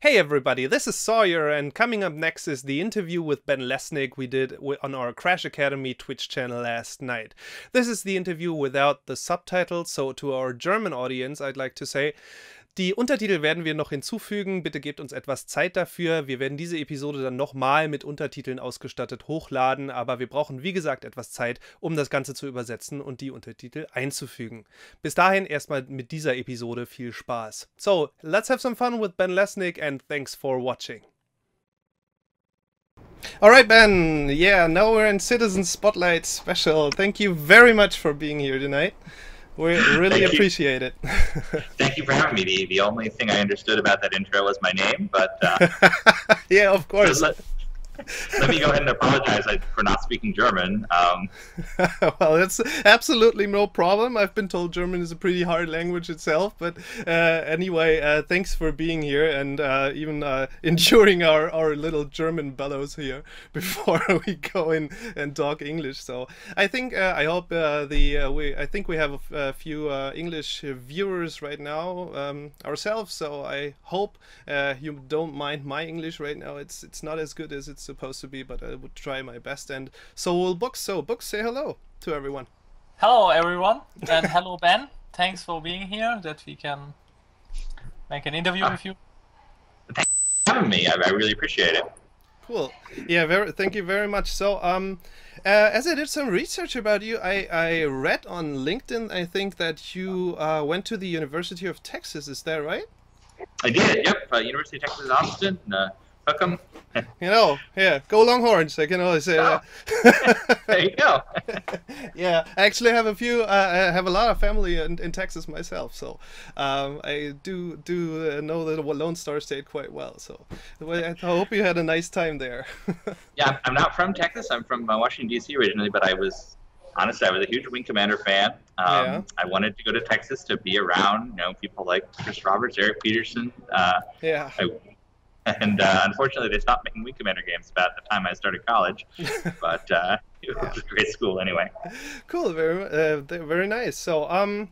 Hey everybody, this is Sawyer, and coming up next is the interview with Ben Lesnick we did on our Crash Academy Twitch channel last night. This is the interview without the subtitles, so to our German audience I'd like to say, die Untertitel werden wir noch hinzufügen, bitte gebt uns etwas Zeit dafür. Wir werden diese Episode dann nochmal mit Untertiteln ausgestattet hochladen, aber wir brauchen wie gesagt etwas Zeit, um das Ganze zu übersetzen und die Untertitel einzufügen. Bis dahin erstmal mit dieser Episode viel Spaß. So, let's have some fun with Ben Lesnick and thanks for watching. Alright Ben, yeah, now we're in Citizen Spotlight Special. Thank you very much for being here tonight. We really appreciate it. Thank you for having me. The only thing I understood about that intro was my name, but yeah, of course. So let me go ahead and apologize for not speaking German. Well, that's absolutely no problem. I've been told German is a pretty hard language itself, but anyway, thanks for being here and even enduring our little German bellows here before we go in and talk English. So I think I hope I think we have a few English viewers right now ourselves. So I hope you don't mind my English right now. It's not as good as it's supposed to be, but I would try my best. And so will Books. So Books, say hello to everyone. Hello everyone, and hello Ben. Thanks for being here, that we can make an interview with you. Thanks for having me. I really appreciate it. Cool. Yeah, thank you very much. So as I did some research about you, I read on LinkedIn, I think that you went to the University of Texas. Is that right? I did, yep. University of Texas, Austin. Hook 'em. You know, yeah, go Longhorns. I can always say that. There you go. Yeah, I actually have I have a lot of family in Texas myself, so I do know the Lone Star State quite well. So I hope you had a nice time there. Yeah, I'm not from Texas. I'm from Washington D.C. originally, but honestly, I was a huge Wing Commander fan. Yeah. I wanted to go to Texas to be around, people like Chris Roberts, Eric Peterson. Yeah. And unfortunately, they stopped making Wing Commander games about the time I started college. But it was a great school anyway. Cool, very nice. So,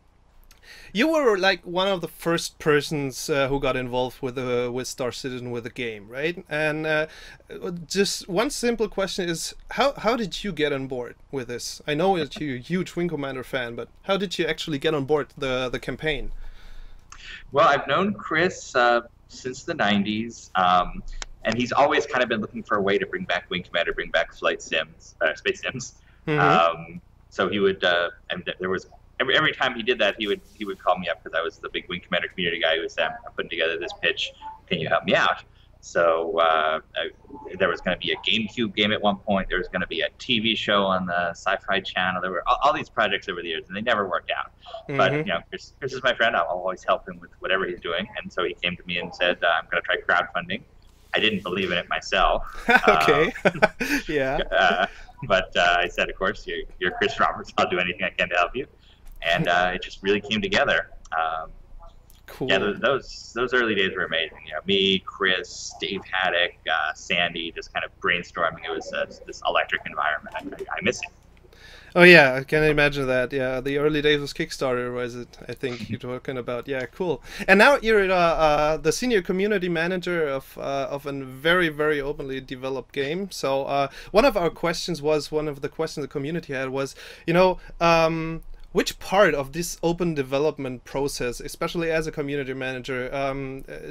you were like one of the first persons who got involved with Star Citizen with the game, right? And just one simple question is, how did you get on board with this? I know that you're a huge Wing Commander fan, but how did you actually get on board the campaign? Well, I've known Chris since the 90s, and he's always kind of been looking for a way to bring back Wing Commander, bring back flight sims, space sims. Mm-hmm. So he would, and there was every time he did that, he would call me up because I was the big Wing Commander community guy who was saying, I'm putting together this pitch. Can you help me out? So there was going to be a GameCube game at one point. There was going to be a TV show on the Sci-Fi Channel. There were all these projects over the years, and they never worked out. Mm-hmm. But Chris is my friend. I'll always help him with whatever he's doing. And so he came to me and said, "I'm going to try crowdfunding." I didn't believe in it myself. Okay. Yeah. But I said, "Of course, you're Chris Roberts. I'll do anything I can to help you." And it just really came together. Cool. Yeah, those early days were amazing. Me, Chris, Dave Haddock, Sandy, just kind of brainstorming. It was this electric environment. I miss it. Oh yeah, I can imagine that. Yeah, the early days was Kickstarter, was it? I think you're talking about. Yeah, cool. And now you're the senior community manager of a very, very openly developed game. So one of the questions the community had was, which part of this open development process, especially as a community manager,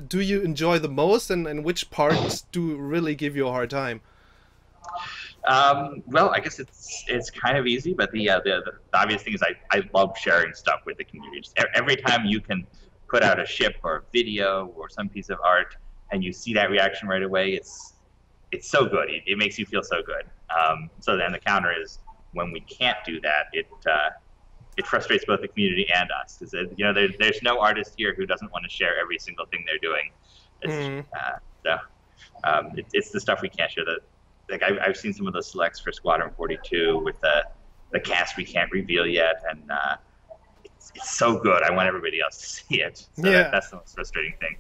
do you enjoy the most, and which parts do really give you a hard time? Well, I guess it's kind of easy, but the obvious thing is I love sharing stuff with the community. Just every time you can put out a ship or a video or some piece of art, and you see that reaction right away, it's so good. It makes you feel so good. So then the counter is when we can't do that, it frustrates both the community and us. Because there's no artist here who doesn't want to share every single thing they're doing. It's the stuff we can't share. Like I've seen some of those selects for Squadron 42 with the cast we can't reveal yet, and it's so good. I want everybody else to see it. So yeah. That's the most frustrating thing.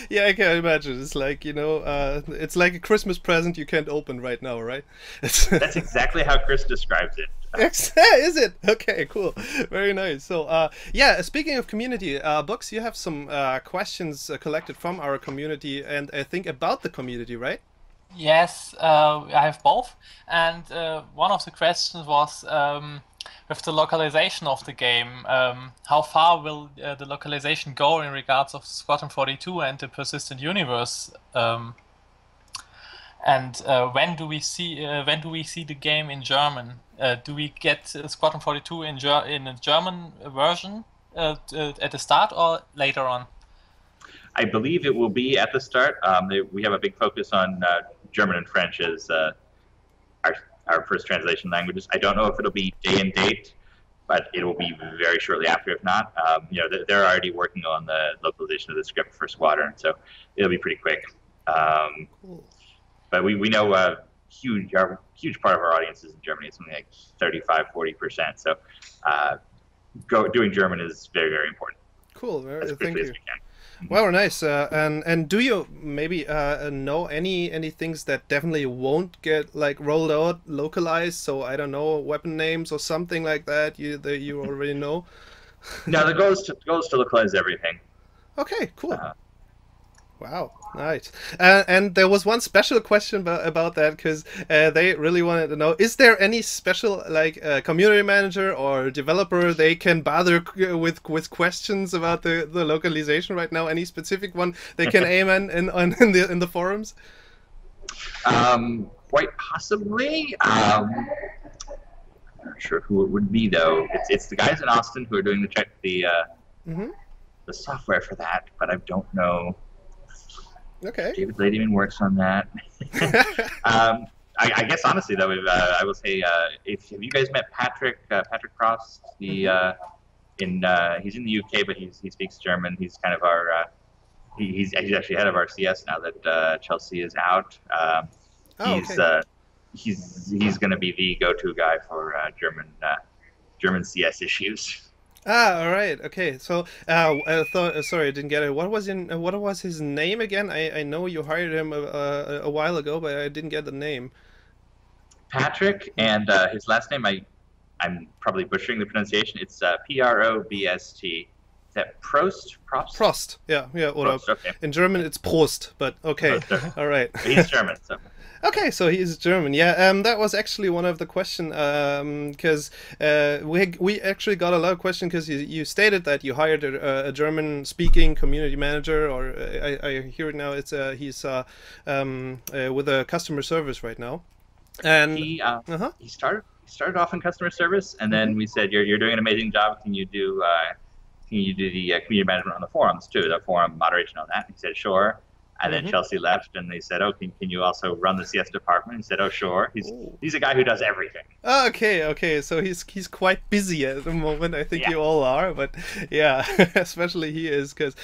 Yeah, I can imagine. It's like, it's like a Christmas present you can't open right now, right? That's exactly how Chris describes it. Is it? Okay, cool. Very nice. So, yeah, speaking of community, Books, you have some questions collected from our community and I think about the community, right? Yes, I have both. And one of the questions was with the localization of the game, how far will the localization go in regards of Squadron 42 and the persistent universe? And when do we see the game in German? Do we get Squadron 42 in a German version at the start or later on? I believe it will be at the start. We have a big focus on German and French as our first translation languages. I don't know if it'll be day and date, but it will be very shortly after. If not, they're already working on the localization of the script for Squadron, so it'll be pretty quick. Cool. But we know a huge part of our audience is in Germany. It's something like 35-40%. So doing German is very, very important. Cool. As Thank quickly you. as we can. Well, nice. And do you maybe know any things that definitely won't get like rolled out, localized? So I don't know, weapon names or something like that you already know. No, the goal is to localize everything. Okay, cool. Wow, nice. And there was one special question about that because they really wanted to know: is there any special like community manager or developer they can bother with questions about the localization right now? Any specific one they can aim in the forums? Quite possibly. I'm not sure who it would be though. It's the guys in Austin who are doing the software for that, but I don't know. Okay. David Ladyman works on that. I guess honestly though, I will say, have you guys met Patrick Cross? He's in the UK, but he speaks German. He's kind of our he's actually head of our CS now that Chelsea is out. He's going to be the go-to guy for German CS issues. Ah, all right. Okay. So, sorry, I didn't get it. What was his name again? I know you hired him a while ago, but I didn't get the name. Patrick, and his last name, I'm probably butchering the pronunciation. It's Probst. Is that Prost? Prost. Yeah. Or Prost, okay. In German, it's Prost. But okay. Prost, all right. He's German, so. Okay, so he's German. Yeah, that was actually one of the questions because we actually got a lot of questions because you stated that you hired a German-speaking community manager, or I hear it now. It's he's with a customer service right now, and he started off in customer service, and then we said you're doing an amazing job. Can you do the community management on the forums too? The forum moderation on that? He said sure. And then Chelsea left, and they said, "Oh, can you also run the CS department?" He said, "Oh, sure." He's a guy who does everything. Okay. So he's quite busy at the moment. I think you all are, but yeah, especially he is because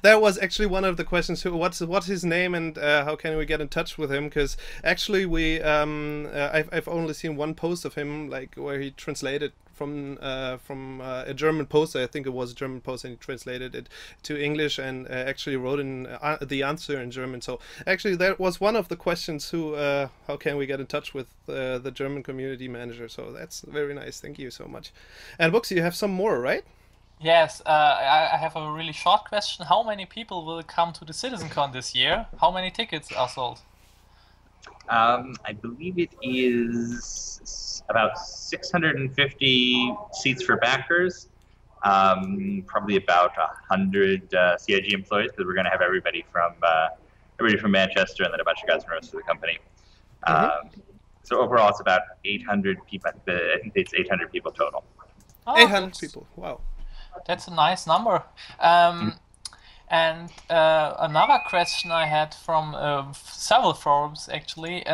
that was actually one of the questions. What's his name and how can we get in touch with him? Because actually I've only seen one post of him like where he translated from a German post. I think it was a German post, and he translated it to English and actually wrote in the answer in German. So actually, that was one of the questions. How can we get in touch with the German community manager? So that's very nice. Thank you so much. And Books, you have some more, right? Yes, I have a really short question. How many people will come to the CitizenCon this year? How many tickets are sold? I believe it is about 650 seats for backers, probably about 100 CIG employees, because we're going to have everybody from Manchester and then a bunch of guys from the rest of the company. So overall, it's about 800 people. I think it's 800 people total. 800 people. Wow. That's a nice number. And another question I had from several forums actually.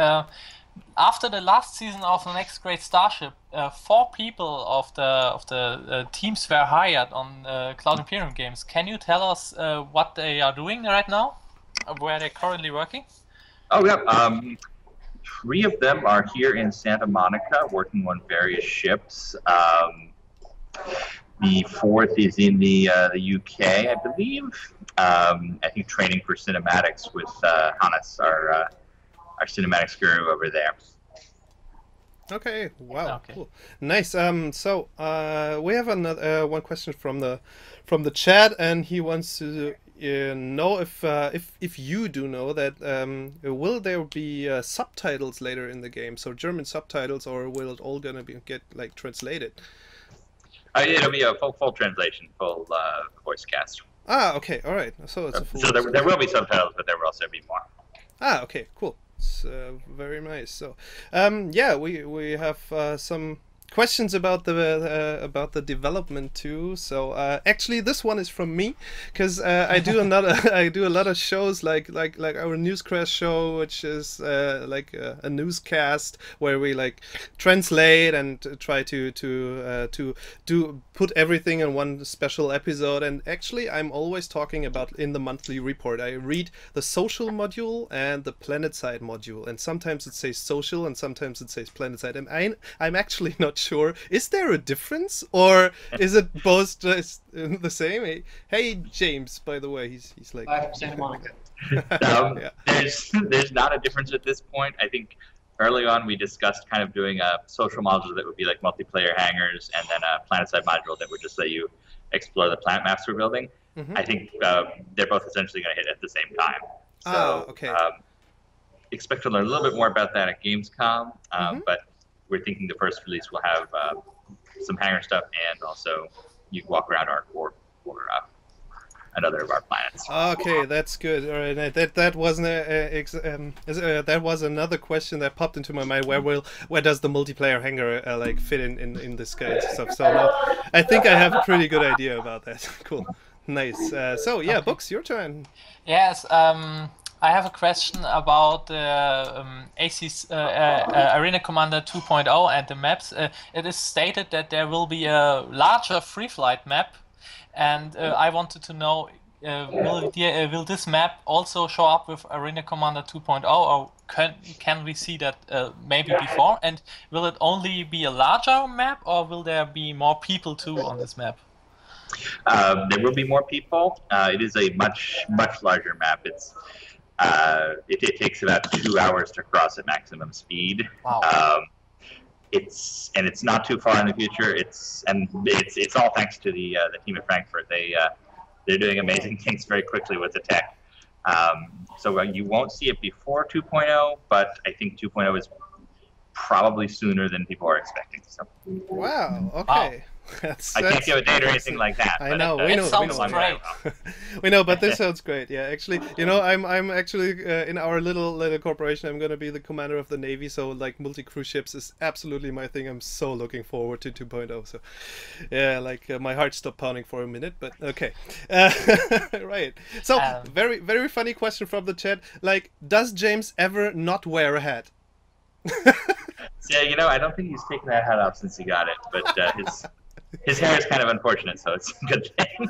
After the last season of The Next Great Starship, 4 people of the teams were hired on Cloud Imperium games. Can you tell us what they are doing right now? Where they're currently working? Oh yeah. 3 of them are here in Santa Monica working on various ships. The 4th is in the UK, I believe. I think training for cinematics with Hannes, our cinematics guru over there. Okay. Wow. Okay. Cool. Nice. So we have another one question from the chat, and he wants to know if you do know that will there be subtitles later in the game, so German subtitles, or will it all gonna get like translated? It'll be a full translation, full voice cast. Ah, okay, all right. So it's a full. So there will be subtitles, but there will also be more. Ah, okay, cool. It's very nice. So, yeah, we have some questions about the development too. So actually, this one is from me, because I do a lot of shows like our Newscast show, which is like a newscast where we like translate and try to put everything in one special episode. And actually, I'm always talking about in the monthly report. I read the social module and the planet side module, and sometimes it says social and sometimes it says planet side, and I'm actually not sure. Is there a difference, or is it both just the same? Hey, James, by the way, he's like. Hi from Santa Monica. Yeah. There's not a difference at this point. I think early on we discussed kind of doing a social module that would be like multiplayer hangers, and then a planet side module that would just let you explore the planet maps we're building. I think they're both essentially going to hit at the same time. So, okay. Expect to learn a little bit more about that at Gamescom, but we're thinking the first release will have some hanger stuff, and also you can walk around our core or another of our planets. Okay, that's good. All right, that wasn't that was another question that popped into my mind. Where does the multiplayer hanger like fit in this kind of stuff? So now I think I have a pretty good idea about that. Cool, nice. So yeah, Books, your turn. Yes. I have a question about the AC's Arena Commander 2.0 and the maps. It is stated that there will be a larger free flight map, and I wanted to know, will this map also show up with Arena Commander 2.0, or can we see that maybe before? And will it only be a larger map, or will there be more people too on this map? There will be more people. It is a much larger map. It takes about 2 hours to cross at maximum speed. Wow. It's not too far in the future. It's all thanks to the team at Frankfurt. They're doing amazing things very quickly with the tech. So you won't see it before 2.0, but I think 2.0 is probably sooner than people are expecting. So. Wow. Okay. Wow. I can't give a date or anything like that. I know. It sounds great. We know, but this sounds great. Yeah, actually, I'm actually in our little corporation. I'm gonna be the commander of the Navy, so like multi-cruise ships is absolutely my thing. I'm so looking forward to 2.0. So, yeah, like my heart stopped pounding for a minute, but okay. Right. So, very funny question from the chat. Like, does James ever not wear a hat? Yeah, I don't think he's taken that hat off since he got it, but his hair is kind of unfortunate, so it's a good thing.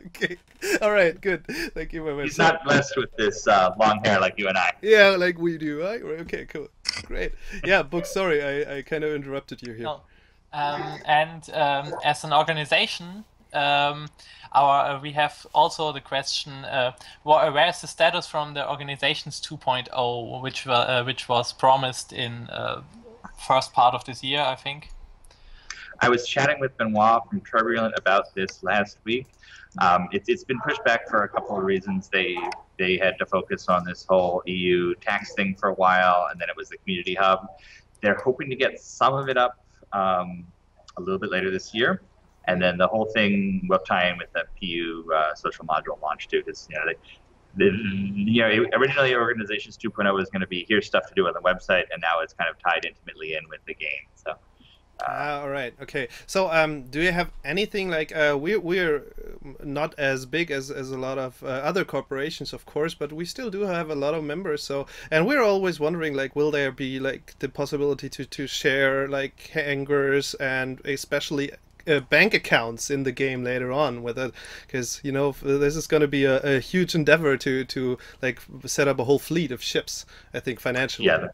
Okay. All right, good. Thank you very much. He's not blessed with this long hair like you and I. Yeah, like we do, right? Okay, cool. Great. Yeah, Book, sorry, I kind of interrupted you here. No. As an organization, we have also the question, where is the status from the organization's 2.0, which was promised in first part of this year, I think. I was chatting with Benoit from Turbulent about this last week. It's been pushed back for a couple of reasons. They had to focus on this whole EU tax thing for a while, and then it was the community hub. They're hoping to get some of it up a little bit later this year, and then the whole thing will tie in with the PU social module launch too, because originally Organizations 2.0 was going to be here's stuff to do on the website, and now it's kind of tied intimately in with the game. So. All right. Okay. So, do you have anything like we're not as big as a lot of other corporations, of course, but we still do have a lot of members. So, and we're always wondering, like, will there be like the possibility to share like hangers and especially bank accounts in the game later on, with it, because this is going to be a huge endeavor to like set up a whole fleet of ships. I think financially. Yeah.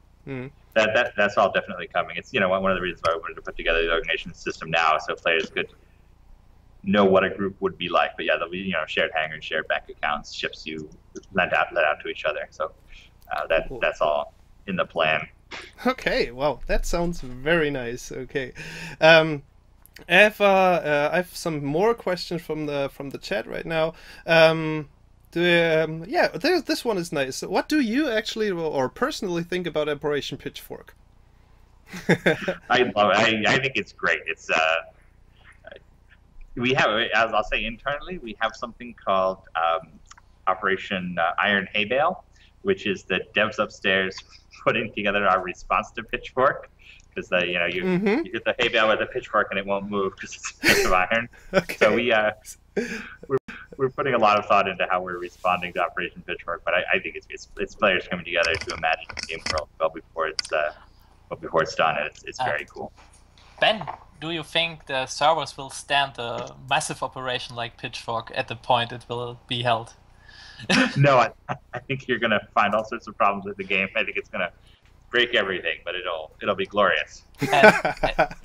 That's all definitely coming. It's one of the reasons why we wanted to put together the organization system now, so players could know what a group would be like. But yeah, there'll be shared hangars, shared bank accounts, ships you let out to each other. So Cool. that's all in the plan. Okay, wow, that sounds very nice. Okay, I have some more questions from the chat right now. Yeah, this one is nice. What do you actually or personally think about Operation Pitchfork? I love it. I think it's great. It's we have, as I'll say internally, we have something called Operation Iron Hay Bale, which is the devs upstairs putting together our response to Pitchfork. Because you hit the hay bale with a pitchfork and it won't move because it's made of iron. Okay. So we're putting a lot of thought into how we're responding to Operation Pitchfork. But I think it's players coming together to imagine the game world well before it's done, and it's very cool. Ben, do you think the servers will stand a massive operation like Pitchfork at the point it will be held? No, I think you're going to find all sorts of problems with the game. I think it's going to break everything, but it'll be glorious.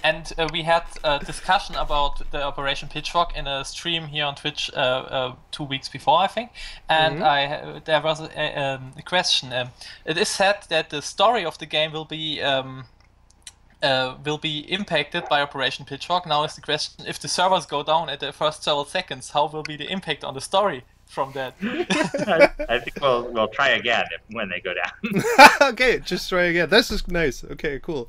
And we had a discussion about the Operation Pitchfork in a stream here on Twitch 2 weeks before, I think. And there was a question. It is said that the story of the game will be impacted by Operation Pitchfork. Now is the question: if the servers go down at the first several seconds, how will be the impact on the story from that? I think we'll try again when they go down. Okay, just try again. This is nice. Okay, cool.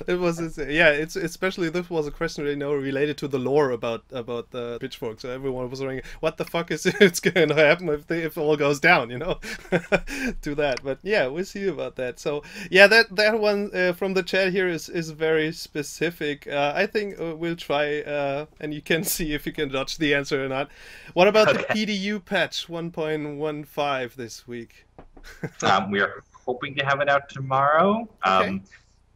It's especially this was a question related to the lore about the Pitchfork. So everyone was wondering what the fuck is it's going to happen if it all goes down, to that. But yeah, we'll see about that. So yeah, that one from the chat here is very specific. I think we'll try and you can see if you can dodge the answer or not. What about the PDU patch 1.15 this week? We are hoping to have it out tomorrow. Okay.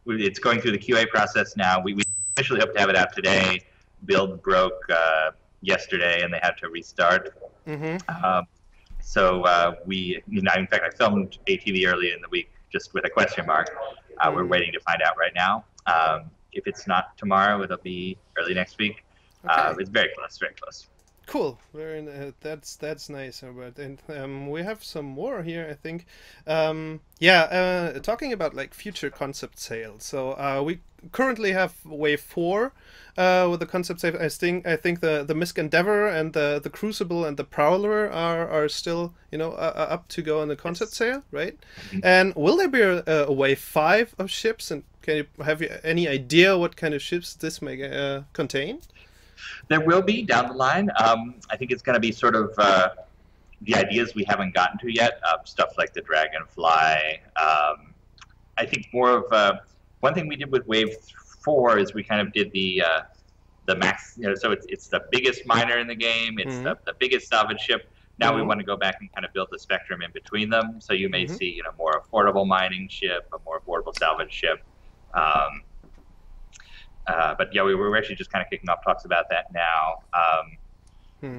It's going through the QA process now. We officially hope to have it out today. Build broke yesterday, and they had to restart. So in fact, I filmed ATV early in the week just with a question mark. We're waiting to find out right now. If it's not tomorrow, it'll be early next week. Okay. It's very close, very close. Cool. That's nice, Albert. And we have some more here, I think. Talking about like future concept sales. So we currently have wave 4 with the concept sale. I think the Misk Endeavor and the Crucible and the Prowler are still up to go on the concept sale, right? And will there be a wave 5 of ships? And have you any idea what kind of ships this may contain? There will be down the line. I think it's going to be sort of the ideas we haven't gotten to yet. Stuff like the Dragonfly. I think more of one thing we did with Wave 4 is we kind of did the max. So it's the biggest miner in the game. It's the biggest salvage ship. Now we want to go back and kind of build the spectrum in between them. So you may see more affordable mining ship, a more affordable salvage ship. But yeah, we're actually just kind of kicking off talks about that now.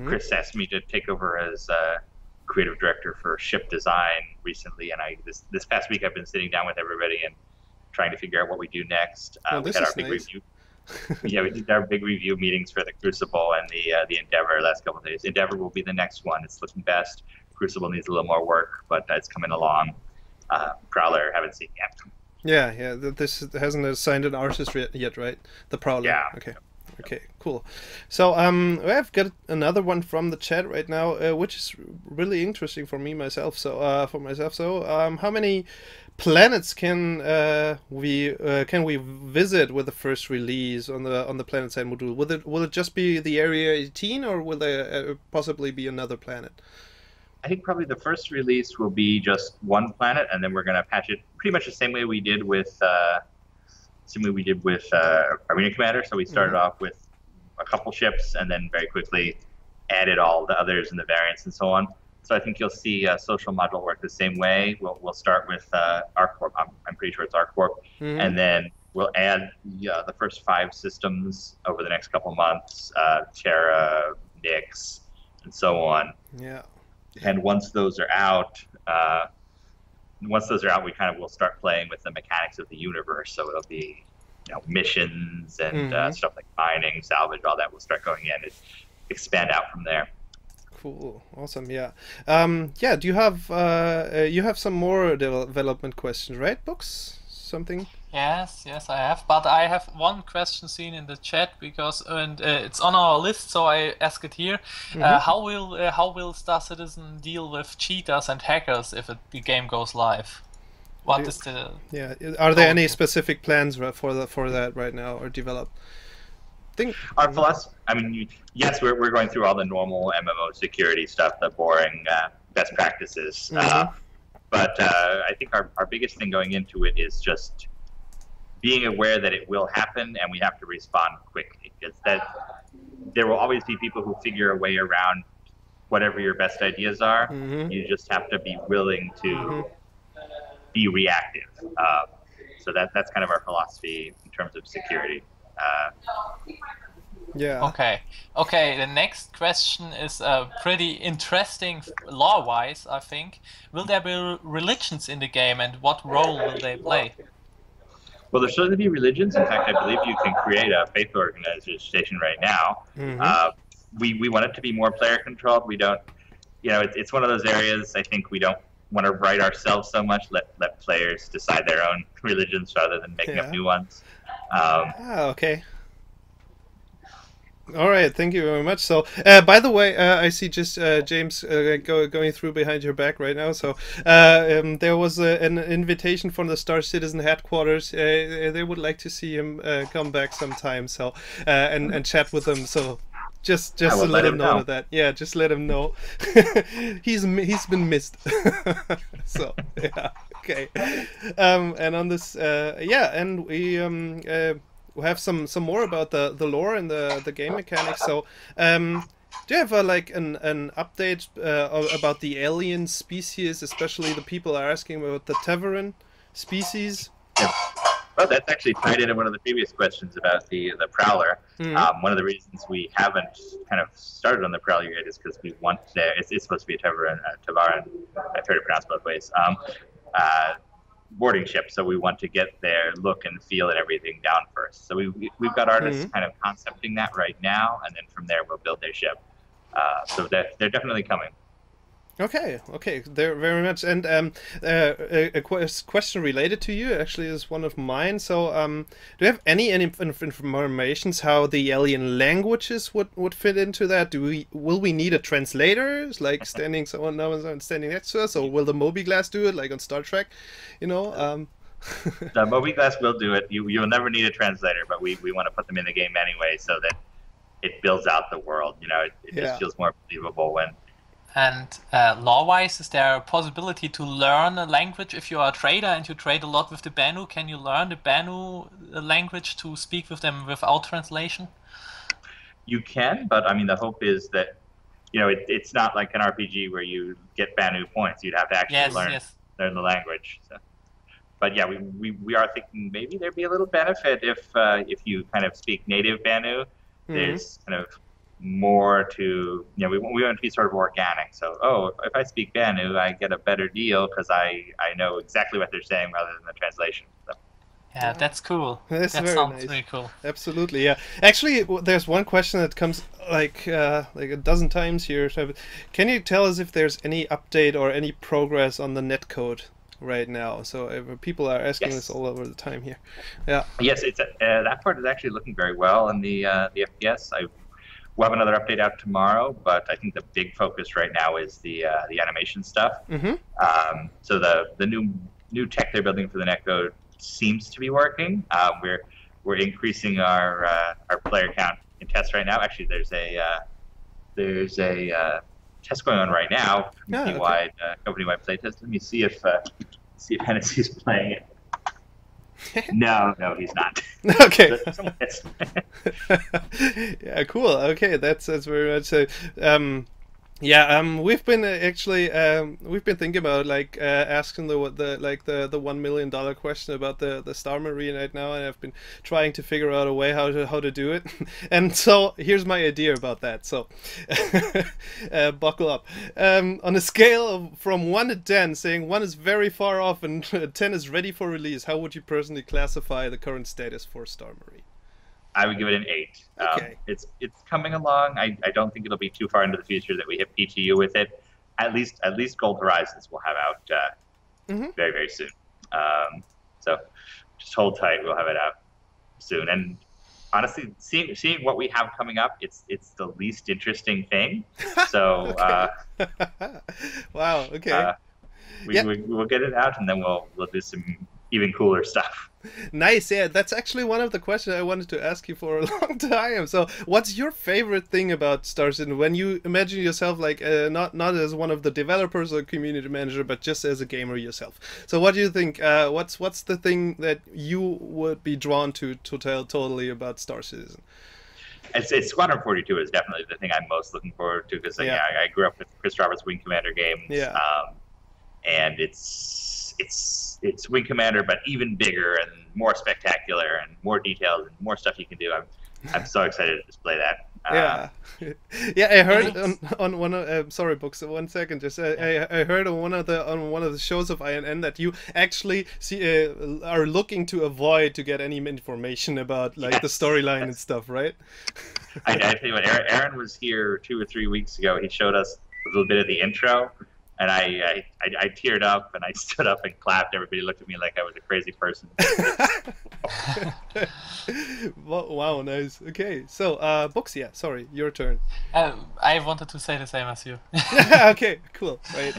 Chris asked me to take over as creative director for ship design recently, and this past week I've been sitting down with everybody and trying to figure out what we do next. We had our big review. Yeah, we did our big review meetings for the Crucible and the Endeavor last couple of days. Endeavor will be the next one. It's looking best. Crucible needs a little more work, but it's coming along. Prowler, haven't seen yet. Yeah. This hasn't assigned an artist yet, right? The Prowler. Yeah. Okay, cool. So I've got another one from the chat right now, which is really interesting for myself. So how many planets can we visit with the first release on the planet side module? Will it just be the Area 18, or will there possibly be another planet? I think probably the first release will be just one planet, and then we're going to patch it pretty much the same way we did with Arena Commander. So we started off with a couple ships, and then very quickly added all the others and the variants and so on. So I think you'll see social module work the same way. We'll start with ArcCorp. I'm pretty sure it's ArcCorp, and then we'll add the first 5 systems over the next couple months: Terra, Nyx, and so on. Yeah. And once those are out, we kind of will start playing with the mechanics of the universe. So it'll be missions and stuff like mining, salvage, all that will start going in and expand out from there. Cool, awesome, yeah. Yeah, do you have some more development questions, right? Books, something? Yes, I have. But I have one question seen in the chat because it's on our list, so I ask it here. How will Star Citizen deal with cheaters and hackers if the game goes live? What is the Are there any specific plans for that right now or developed? Our philosophy, I mean, yes, we're going through all the normal MMO security stuff, the boring best practices. But I think our biggest thing going into it is just being aware that it will happen and we have to respond quickly. Because there will always be people who figure a way around whatever your best ideas are. You just have to be willing to be reactive. So that's kind of our philosophy in terms of security. Yeah. Okay. The next question is pretty interesting law-wise, I think. Will there be religions in the game, and what role will they play? Well, there's certainly be religions. In fact, I believe you can create a faith organization right now. We want it to be more player-controlled. We don't, it's one of those areas. I think we don't want to write ourselves so much. Let players decide their own religions rather than making up new ones. Okay. All right, thank you very much. So, by the way, I see just James going through behind your back right now. So, there was an invitation from the Star Citizen headquarters. They would like to see him come back sometime. So, and chat with them. So, just to let him know that. Yeah, just let him know. he's been missed. So, yeah, okay. And on this, and we have some more about the lore and the game mechanics. So, do you have an update about the alien species, especially the people are asking about the Terran species? Yeah. Well, that's actually tied into one of the previous questions about the Prowler. One of the reasons we haven't kind of started on the Prowler yet is because we want it's supposed to be a Tavaran. I've heard it pronounced both ways. Boarding ship, so we want to get their look and feel and everything down first. So we've got artists kind of concepting that right now, and then from there we'll build their ship. So they're definitely coming. Okay, there very much. And a question related to you actually is one of mine. So, do you have any information how the alien languages would fit into that? Will we need a translator, like someone standing next to us, or will the mobiGlas do it, like on Star Trek? The mobiGlas will do it. You'll never need a translator, but we want to put them in the game anyway, so that it builds out the world. It just feels more believable when. And law-wise, is there a possibility to learn a language if you are a trader and you trade a lot with the Banu? Can you learn the Banu language to speak with them without translation? You can, but I mean, the hope is that, it's not like an RPG where you get Banu points. You'd have to actually learn the language. So. But yeah, we are thinking maybe there'd be a little benefit if you kind of speak native Banu. There's kind of more to, we want it to be sort of organic. So, if I speak Banu, I get a better deal because I know exactly what they're saying rather than the translation. So. Yeah, that's cool. That sounds really cool. Absolutely, yeah. Actually, there's one question that comes like a dozen times here. So, can you tell us if there's any update or any progress on the netcode right now? So people are asking this all over the time here. Yeah. Yes, it's that part is actually looking very well in the FPS. We'll have another update out tomorrow, but I think the big focus right now is the animation stuff. So the new tech they're building for the netcode seems to be working. We're increasing our player count in tests right now. Actually, there's a test going on right now, company-wide playtest. Let me see if Hennessy's playing it. No, he's not. Okay. Yeah, cool. Okay, that's very much. Yeah, we've been actually we've been thinking about like asking the $1 million question about the Star Marine right now, and I've been trying to figure out a way how to do it. And so here's my idea about that. So buckle up. On a scale of from 1 to 10, saying 1 is very far off and 10 is ready for release, how would you personally classify the current status for Star Marine? I would give it an 8. Okay. It's coming along. I don't think it'll be too far into the future that we hit PTU with it. At least Gold Horizons will have out very, very soon. So just hold tight. We'll have it out soon. And honestly, seeing what we have coming up, it's the least interesting thing. So wow. Okay. We'll get it out, and then we'll do some even cooler stuff. Nice. Yeah, that's actually one of the questions I wanted to ask you for a long time. So what's your favorite thing about Star Citizen when you imagine yourself like not as one of the developers or community manager, but just as a gamer yourself? So what do you think, what's the thing that you would be drawn to tell totally about Star Citizen? It's Squadron 42 is definitely the thing I'm most looking forward to, because I grew up with Chris Roberts' Wing Commander games. Yeah. And it's Wing Commander, but even bigger and more spectacular and more detailed and more stuff you can do. I'm so excited to display that. Yeah, I heard on one of sorry, Books. 1 second, just I heard on one of the shows of INN that you actually are looking to avoid to get any information about like the storyline and stuff, right? I tell you what, Aaron was here 2 or 3 weeks ago. He showed us a little bit of the intro. And I teared up and I stood up and clapped. Everybody looked at me like I was a crazy person. Wow, nice. Okay, so Books, yeah, sorry, your turn. I wanted to say the same as you. Okay, cool, right.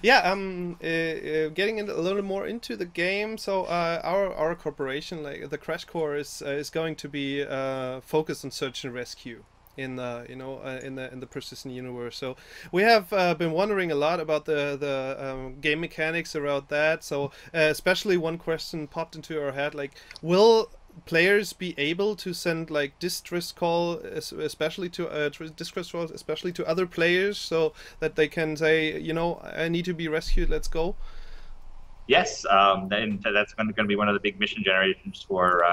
Yeah, getting a little more into the game. So our corporation, like the Crash Corps, is going to be focused on search and rescue in the in the persistent universe. So we have been wondering a lot about the game mechanics around that. So especially one question popped into our head, like, will players be able to send like distress call, especially to distress calls, especially to other players, so that they can say, I need to be rescued, let's go? Yes, and that's going to be one of the big mission generations for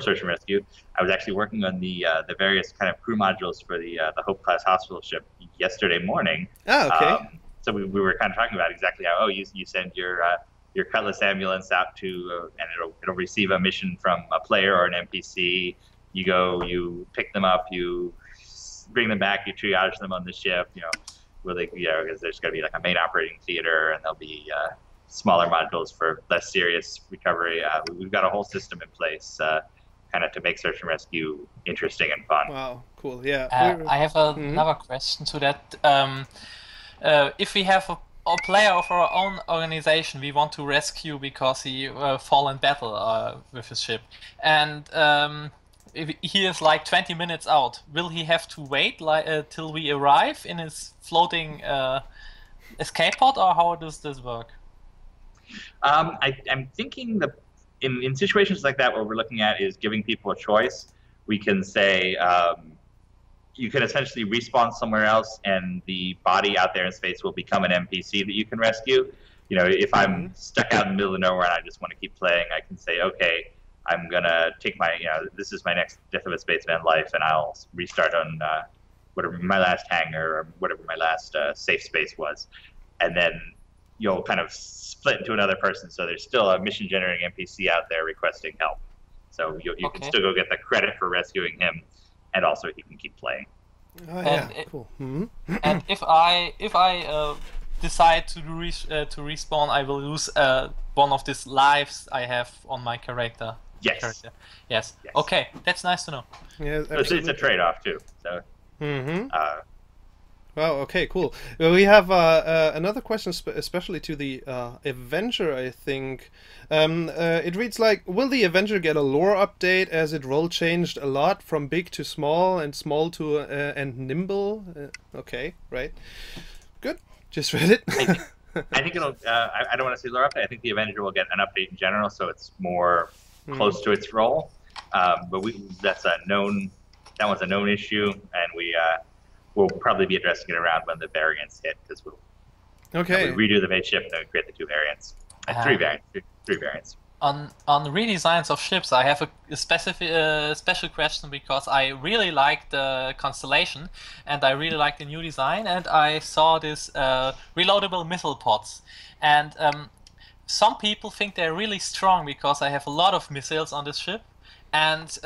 search and rescue. I was actually working on the various kind of crew modules for the Hope class hospital ship yesterday morning. Oh, okay. So we were kind of talking about exactly how you send your Cutlass ambulance out to and it'll receive a mission from a player or an NPC. You go, you pick them up, you bring them back, you triage them on the ship. Will they? Because there's going to be like a main operating theater, and there'll be smaller modules for less serious recovery. We've got a whole system in place, kind of to make search and rescue interesting and fun. Wow, cool. Yeah. I have another question to that. If we have a player of our own organization we want to rescue because he fall in battle with his ship, and if he is like 20 minutes out, will he have to wait till we arrive in his floating escape pod, or how does this work? I'm thinking that in situations like that, what we're looking at is giving people a choice. We can say you can essentially respawn somewhere else, and the body out there in space will become an NPC that you can rescue. If I'm stuck out in the middle of nowhere and I just want to keep playing, I can say, okay, I'm gonna take my, this is my next Death of a Spaceman life, and I'll restart on whatever my last hangar or whatever my last safe space was, and then you'll kind of split into another person, so there's still a mission-generating NPC out there requesting help. So you can still go get the credit for rescuing him, and also he can keep playing. Oh, yeah, cool. And if I decide to respawn, I will lose one of these lives I have on my character. Yes. Yes. Okay, that's nice to know. Yeah, it's a trade-off too. So. Wow, okay, cool. Well, we have another question, especially to the Avenger, I think. It reads like, will the Avenger get a lore update, as it role changed a lot from big to small and small to and nimble? Okay, right. Good. Just read it. I think it'll, I don't want to say lore update. I think the Avenger will get an update in general, so it's more close to its role. But that one's a known issue, and we'll probably be addressing it around when the variants hit, because we'll redo the base ship and then create the 2 variants. 3 variants. 3 variants. On redesigns of ships, I have a special question, because I really like the constellation and I really like the new design, and I saw this reloadable missile pods, and some people think they're really strong because I have a lot of missiles on this ship, and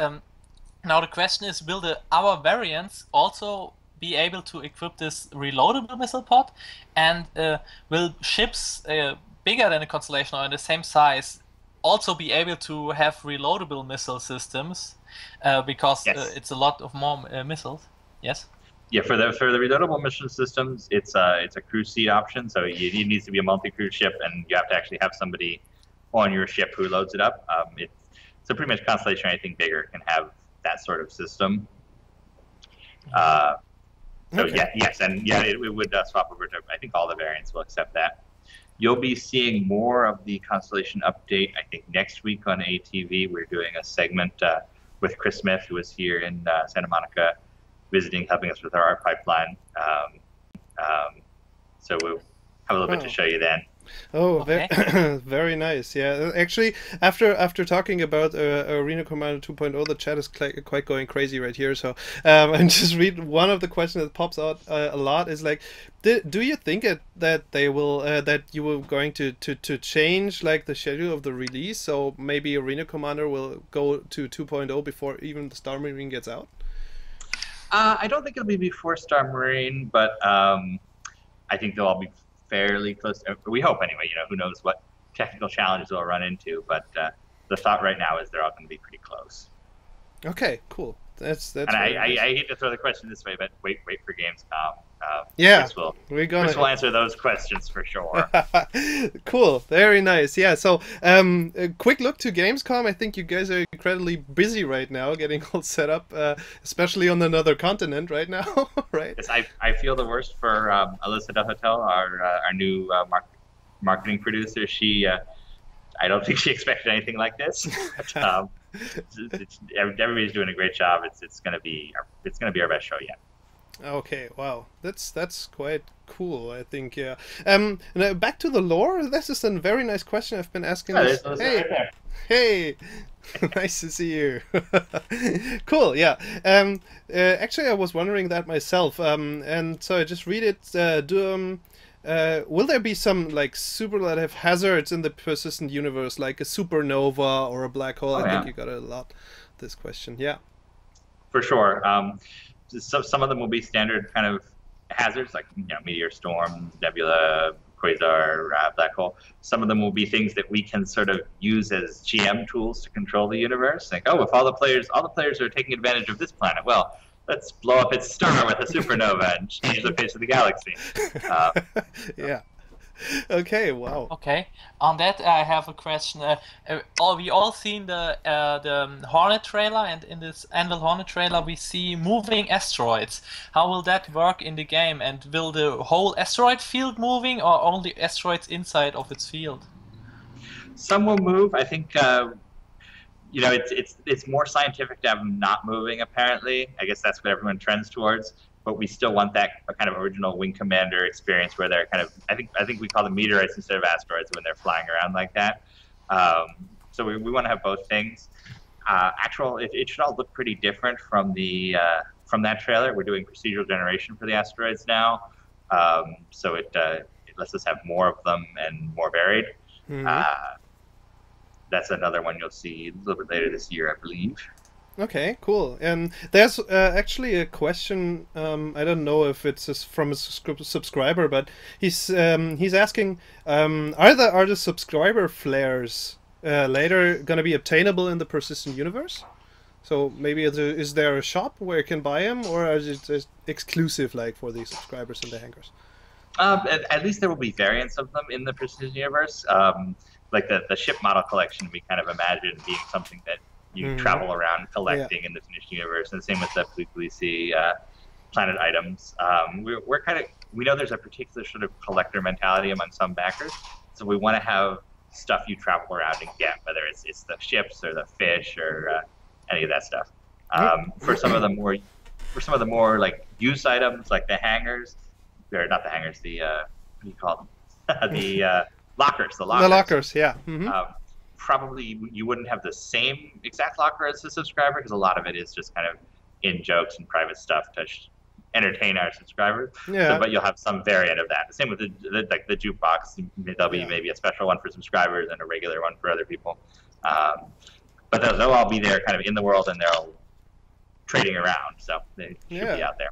now the question is, will our variants also be able to equip this reloadable missile pod, and will ships bigger than a constellation or in the same size also be able to have reloadable missile systems, because it's a lot of more missiles? Yes. Yeah, for the reloadable missile systems, it's a cruise seat option. So it needs to be a multi-cruise ship, and you have to actually have somebody on your ship who loads it up. So pretty much Constellation or anything bigger can have that sort of system. It would swap over to, I think all the variants will accept that. You'll be seeing more of the Constellation update, I think, next week on ATV. We're doing a segment with Chris Smith, who is here in Santa Monica, visiting, helping us with our art pipeline. So we'll have a little bit to show you then. Oh, okay. Very nice. Yeah, actually, after talking about Eure Kommentare 2.0, the chat is quite going crazy right here. So and just read one of the questions that pops out a lot is like, do you think that they will that you were going to change like the schedule of the release? So maybe Eure Kommentare will go to 2.0 before even the Star Marine gets out? I don't think it'll be before Star Marine, but I think they'll all be fairly close. We hope anyway. Who knows what technical challenges we'll run into, but the thought right now is they're all going to be pretty close. Okay, cool. That's. And I hate to throw the question this way, but wait for Gamescom. Chris will answer those questions for sure. Cool, very nice. Yeah, so a quick look to Gamescom. I think you guys are incredibly busy right now, getting all set up, especially on another continent right now, right? Yes, I feel the worst for Alyssa Del Hotel, our new marketing producer. She, I don't think she expected anything like this. But, everybody's doing a great job. It's gonna be our best show yet. Okay, wow, that's quite cool, I think. Yeah. Now back to the lore. This is a very nice question. I've been asking this. Hey, nice to see you. Cool. Yeah. Actually, I was wondering that myself. And so I just read it. Will there be some like superlative hazards in the persistent universe, like a supernova or a black hole? I think you got a lot this question. Yeah. For sure. So some of them will be standard kind of hazards, like meteor storms, nebula, quasar, black hole. Some of them will be things that we can sort of use as GM tools to control the universe. Like, if all the players are taking advantage of this planet, well, let's blow up its star with a supernova and change the face of the galaxy. Yeah. Okay. Wow. Okay. On that, I have a question. We all seen the Hornet trailer, and in this Anvil Hornet trailer, we see moving asteroids. How will that work in the game? And will the whole asteroid field moving, or only asteroids inside of its field? Some will move. I think. It's more scientific to have them not moving. Apparently, I guess that's what everyone trends towards. But we still want that kind of original Wing Commander experience where they're kind of, I think we call them meteorites instead of asteroids when they're flying around like that. So we want to have both things. It should all look pretty different from that trailer. We're doing procedural generation for the asteroids now, so it lets us have more of them and more varied. Mm-hmm. That's another one you'll see a little bit later this year, I believe. Okay, cool. And there's actually a question. I don't know if it's from a subscriber, but he's asking: are the subscriber flares later going to be obtainable in the persistent universe? So maybe is there a shop where you can buy them, or is it just exclusive, like for the subscribers in the hangars? At least there will be variants of them in the persistent universe. Like the ship model collection, we kind of imagine being something that you travel around collecting in the finished universe, and the same with the Puglisi planet items. We know there's a particular sort of collector mentality among some backers, so we want to have stuff you travel around and get, whether it's the ships or the fish or any of that stuff. For some of the more like use items like the hangers, or not the hangers, the what do you call them? The lockers. The lockers. The lockers, yeah. Probably you wouldn't have the same exact locker as the subscriber because a lot of it is just kind of in jokes and private stuff to entertain our subscribers. Yeah. So, but you'll have some variant of that. The same with the jukebox. There'll be maybe a special one for subscribers and a regular one for other people. But they'll all be there kind of in the world and they're all trading around. So they should be out there.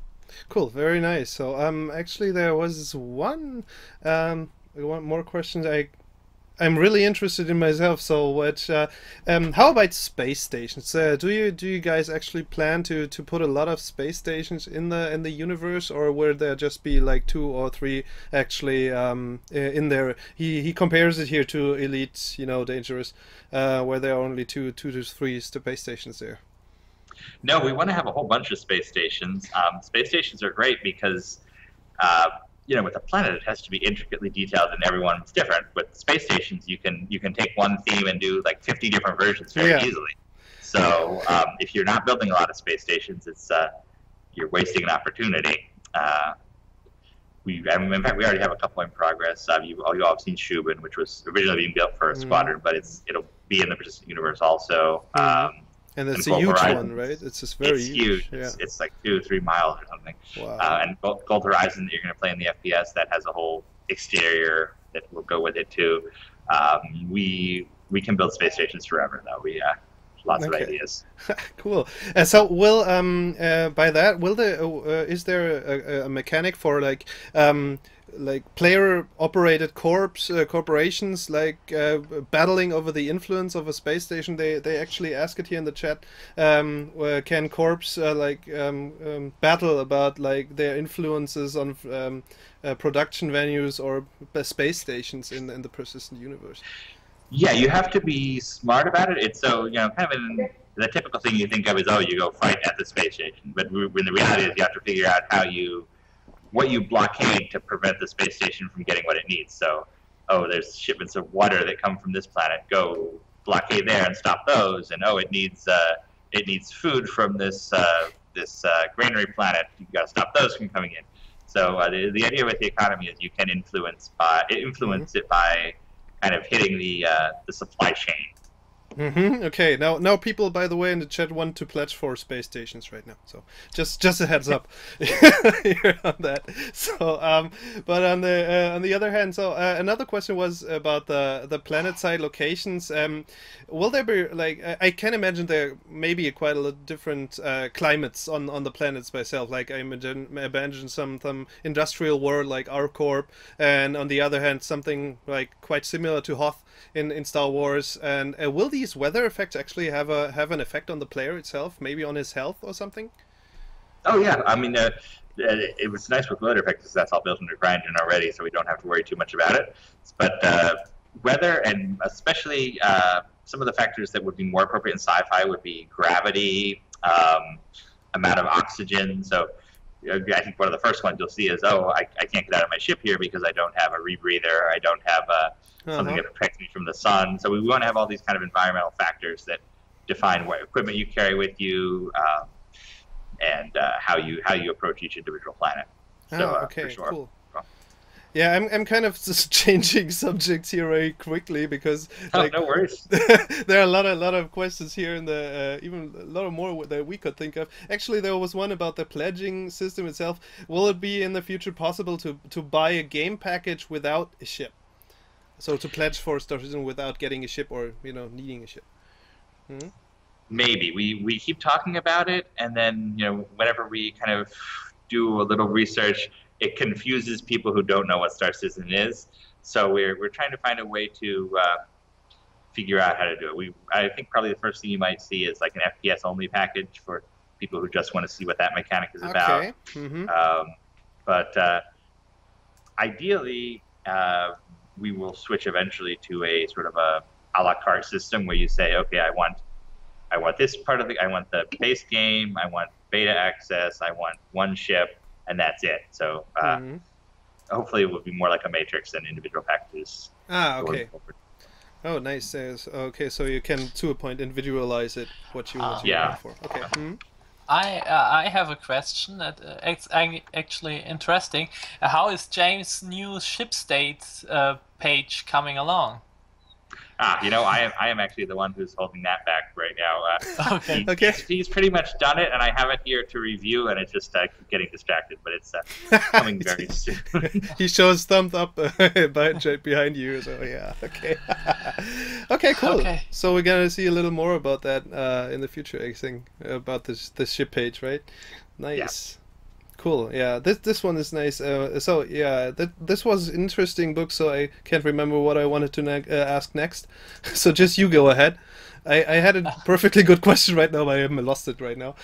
Cool. Very nice. So actually there was one more question I'm really interested in myself. So what? How about space stations? Do you guys actually plan to put a lot of space stations in the universe, or will there just be like 2 or 3 actually in there? He compares it here to Elite, Dangerous, where there are only 2 to 3 space stations there. No, we want to have a whole bunch of space stations. Space stations are great because with a planet, it has to be intricately detailed, and everyone's different. With space stations, you can take one theme and do like 50 different versions very easily. So if you're not building a lot of space stations, it's you're wasting an opportunity. In fact, we already have a couple in progress. You all have seen Shubin, which was originally being built for a squadron, but it'll be in the persistent universe also. And it's a huge one, right? It's just very huge. Yeah. It's like 2 or 3 miles or something. Wow. And Gold Horizon that you're going to play in the FPS, that has a whole exterior that will go with it too. We can build space stations forever, though. We lots of ideas. Cool. So will by that is there a mechanic for like player operated corporations battling over the influence of a space station? They actually ask it here in the chat. Can corps battle about their influences on production venues or space stations in the persistent universe? Yeah, you have to be smart about it. It's so, kind of the typical thing you think of is, you go fight at the space station. But when the reality is you have to figure out what you blockade to prevent the space station from getting what it needs. So, there's shipments of water that come from this planet. Go blockade there and stop those. And it needs food from this granary planet. You got to stop those from coming in. So the idea with the economy is you can influence it by kind of hitting the supply chain. Okay, now people, by the way, in the chat want to pledge for space stations right now. So just a heads up here on that. So, but on the other hand, so another question was about the planet side locations. Will there be I can imagine there may be quite a lot different climates on the planets myself. Like I imagine some industrial world like our Corp, and on the other hand something like quite similar to Hoth in Star Wars. And will these weather effects actually have an effect on the player itself, maybe on his health or something? Oh yeah, I mean it was nice with weather effects because that's all built into CryEngine already, so we don't have to worry too much about it. But weather, and especially some of the factors that would be more appropriate in sci-fi would be gravity, amount of oxygen. So I think one of the first ones you'll see is, I can't get out of my ship here because I don't have a rebreather, or I don't have something that protects me from the sun. So we want to have all these kind of environmental factors that define what equipment you carry with you, and how you approach each individual planet. So, okay, for sure. Cool. Yeah, I'm kind of just changing subjects here very quickly because no worries. There are a lot of questions here, and even a lot of more that we could think of. Actually, there was one about the pledging system itself. Will it be in the future possible to buy a game package without a ship? So to pledge for Star Citizen without getting a ship or needing a ship. Maybe we keep talking about it, and then whenever we kind of do a little research, it confuses people who don't know what Star Citizen is. So we're trying to find a way to figure out how to do it. I think probably the first thing you might see is like an FPS only package for people who just want to see what that mechanic is about. But ideally, we will switch eventually to a sort of a la carte system where you say, okay, I want this part of I want the base game, I want beta access, I want one ship, and that's it. So hopefully it will be more like a matrix than individual packages. Okay. Oh, nice. Okay, so you can, to a point, individualize it, what you want for. Okay. I have a question that it's actually interesting. How is James' new ship state page coming along? I am actually the one who's holding that back right now. Okay. Okay. He's pretty much done it, and I have it here to review, and it's just keep getting distracted, but it's coming very soon. He shows thumbs up behind you, so yeah. Okay. Okay, cool. Okay. So we're gonna see a little more about that in the future, I think, about this ship page, right? Nice. Cool. Yeah, this one is nice. So yeah, this was an interesting book. So I can't remember what I wanted to ask next. So just you go ahead. I had a perfectly good question right now, but I haven't lost it right now.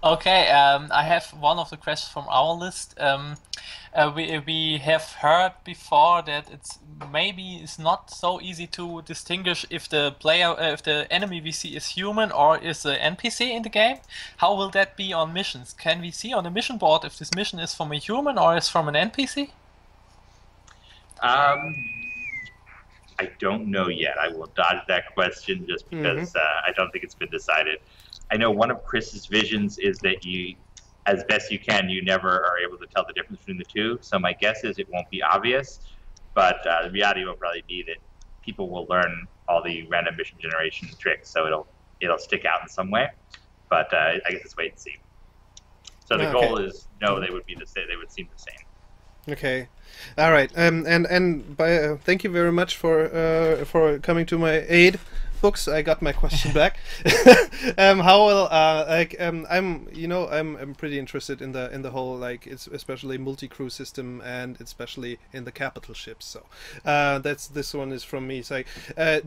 Okay, I have one of the questions from our list. We have heard before that it's not so easy to distinguish if the if the enemy we see is human or is an NPC in the game. How will that be on missions? Can we see on the mission board if this mission is from a human or is from an NPC? I don't know yet. I will dodge that question just because I don't think it's been decided. I know one of Chris's visions is that you, as best you can, you never are able to tell the difference between the two. So my guess is it won't be obvious, but the reality will probably be that people will learn all the random mission generation tricks, so it'll stick out in some way. But I guess let's wait and see. So the goal is they would be the same. They would seem the same. Okay, all right. Thank you very much for coming to my aid. Books. I got my question back. How will I'm pretty interested in the whole it's especially multi-crew system and especially in the capital ships. So this one is from me. So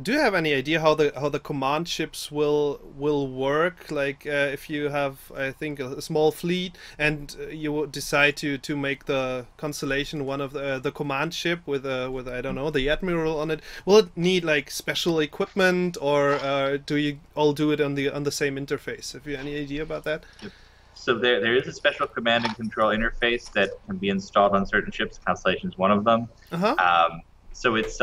do you have any idea how the command ships will work? If you have a small fleet and you decide to make the Constellation one of the command ship with I don't know, the admiral on it, will it need special equipment? Or do you all do it on the same interface? Have you any idea about that? So there is a special command and control interface that can be installed on certain ships. Constellation is one of them. So it's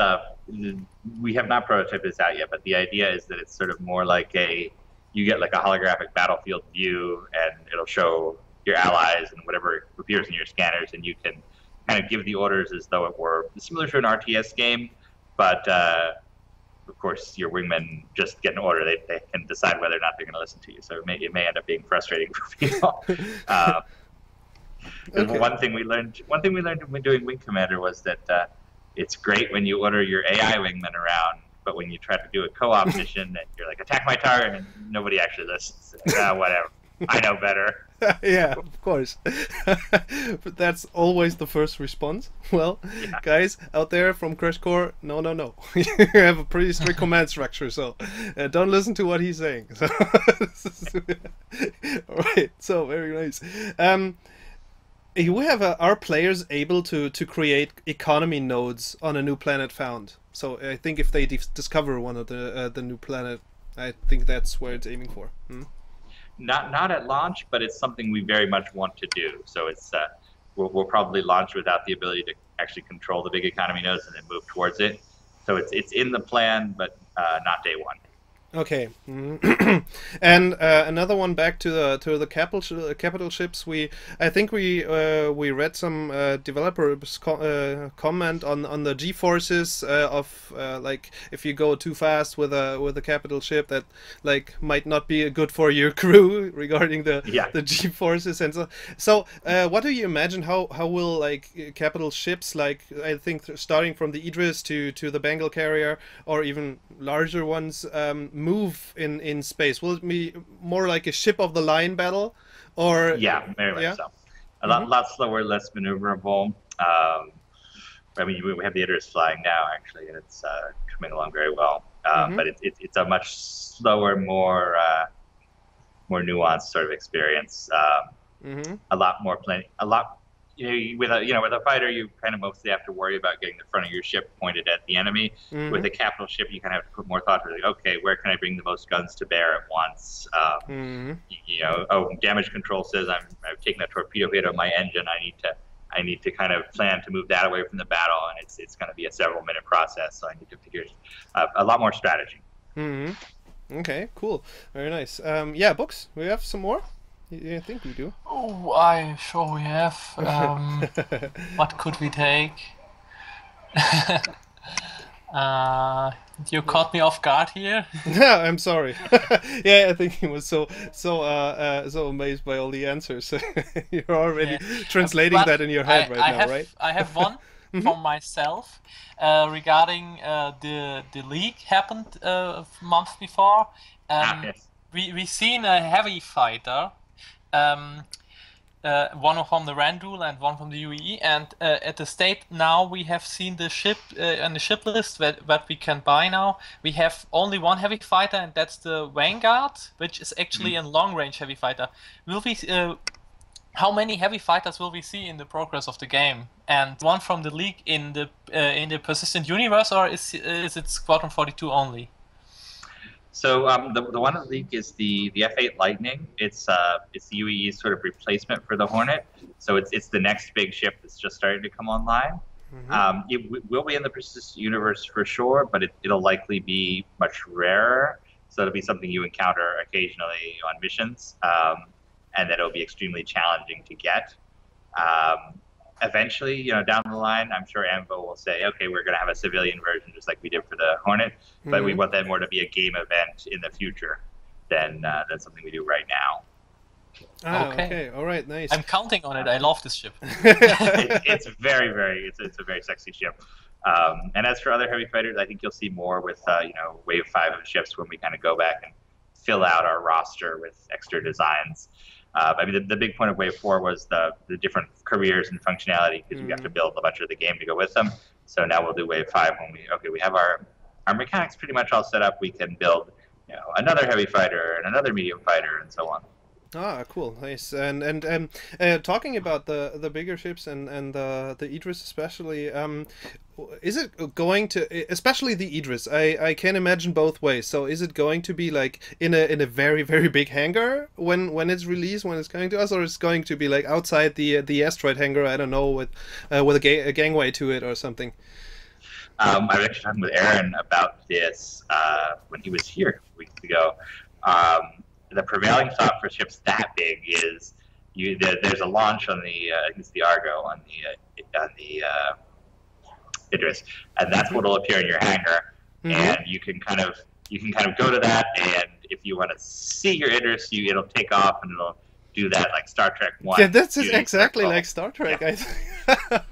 we have not prototyped this out yet, but the idea is that it's sort of more like you get a holographic battlefield view, and it'll show your allies and whatever appears in your scanners, and you can kind of give the orders as though it were similar to an RTS game, but of course, your wingmen just get an order. They can decide whether or not they're going to listen to you. So it may end up being frustrating for people. One thing we learned when doing Wing Commander was that it's great when you order your AI wingmen around, but when you try to do a co-op mission and you're like, attack my target, and nobody actually listens. Whatever. I know better. Yeah, of course. But that's always the first response. Well, guys out there from Crash Core, no. You have a pretty strict command structure, so don't listen to what he's saying. So, all right, so very nice. We have are players able to create economy nodes on a new planet found? So I think if they discover one of the new planet, I think that's where it's aiming for. Not at launch, but it's something we very much want to do. So it's we'll probably launch without the ability to actually control the big economy nodes and then move towards it. So it's in the plan, but not day one. Okay, and another one back to the capital ships. I think we read some developers comment on the G-forces of if you go too fast with a capital ship, that might not be good for your crew regarding the G-forces and so. What do you imagine? How will capital ships I think starting from the Idris to the Bengal carrier or even larger ones move in space? Will it be more like a ship of the line battle, or very much so. A lot slower, less maneuverable. I mean, we have the Idris flying now actually, and it's coming along very well. But it's a much slower, more nuanced sort of experience. A lot more planning. With a fighter, you kind of mostly have to worry about getting the front of your ship pointed at the enemy. With a capital ship, you kind of have to put more thought to okay, where can I bring the most guns to bear at once? Damage control says I've taken a torpedo hit on my engine. I need to kind of plan to move that away from the battle, and it's going to be a several minute process. So I need to figure a lot more strategy. Okay, cool. Very nice. Yeah, books. We have some more? I think we do. Oh, I sure we have. What could we take? Uh, you caught me off guard here. Yeah, I'm sorry. Yeah, I think he was so amazed by all the answers. You're already Yeah. translating But that in your head right I now, have right? I have one for myself regarding the league happened a month before. Yes. We seen a heavy fighter. One from the Randul and one from the UEE, and at the state now we have seen the ship on the ship list that we can buy now. We have only one heavy fighter, and that's the Vanguard, which is actually a long-range heavy fighter. Will we? How many heavy fighters will we see in the progress of the game? And one from the league in the persistent universe, or is it Squadron 42 only? So the one in the league is the F8 Lightning. It's the UEE's sort of replacement for the Hornet. So it's the next big ship that's just starting to come online. It will be in the persistent universe for sure, but it'll likely be much rarer. So it'll be something you encounter occasionally on missions, and that it'll be extremely challenging to get. Eventually, down the line, I'm sure Anvo will say, okay, we're going to have a civilian version just like we did for the Hornet, but we want that more to be a game event in the future than something we do right now. Ah, okay. All right. Nice. I'm counting on it. I love this ship. It's a very sexy ship. And as for other heavy fighters, I think you'll see more with Wave 5 of ships when we kind of go back and fill out our roster with extra designs. I mean, the big point of Wave 4 was the different careers and functionality, because we have to build a bunch of the game to go with them. So now we'll do Wave 5 when we have our mechanics pretty much all set up. We can build another heavy fighter and another medium fighter and so on. Ah, cool, nice. And talking about the bigger ships and the Idris especially, is it going to, especially the Idris? I can imagine both ways. So is it going to be like in a very very big hangar when it's released, when it's coming to us, or is it going to be like outside the asteroid hangar? I don't know, with a gangway to it or something. I was actually talking with Aaron about this when he was here weeks ago. The prevailing thought for ships that big is there's a launch on the I think it's the Argo on the Idris, and that's what'll appear in your hangar, and you can kind of go to that, and if you want to see your Idris, it'll take off and it'll do that like Star Trek 1. Yeah, that's exactly like Star Trek. Yeah.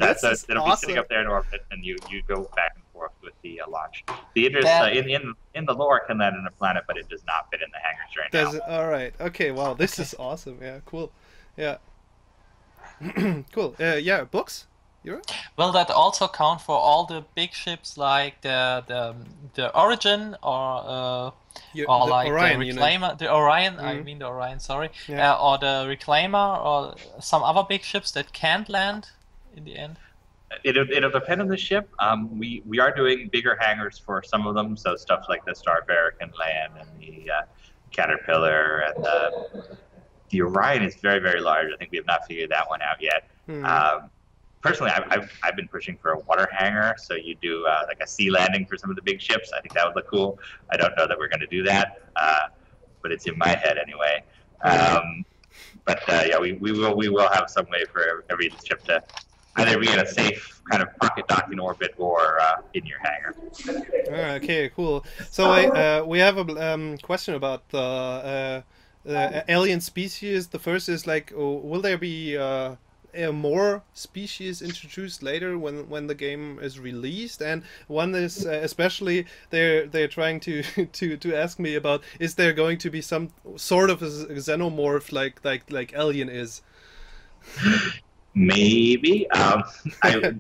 It'll be sitting up there in orbit, and you go back and forth with the launch. The Idris in the lore can land on a planet, but it does not fit in the hangars right now. All right. Okay. Wow. This is awesome. Yeah. Cool. Yeah. Cool. Yeah. Books. Will that also count for all the big ships like the Origin or like Orion, the Reclaimer, the Orion? I mean the Orion. Sorry. Yeah. Or the Reclaimer, or some other big ships that can't land in the end. It'll depend on the ship. We are doing bigger hangars for some of them, so stuff like the Starfarer can land, and the Caterpillar, and the Orion is very very large. I think we have not figured that one out yet. Personally, I've been pushing for a water hangar, so you do like a sea landing for some of the big ships. I think that would look cool. I don't know that we're going to do that, but it's in my head anyway. But yeah, we will have some way for every ship to either be in a safe kind of pocket docking orbit or in your hangar. Okay, cool. So we have a question about the alien species. The first is like, will there be more species introduced later when the game is released? And one is especially they're trying to ask me about, is there going to be some sort of a xenomorph like Alien is? Maybe. To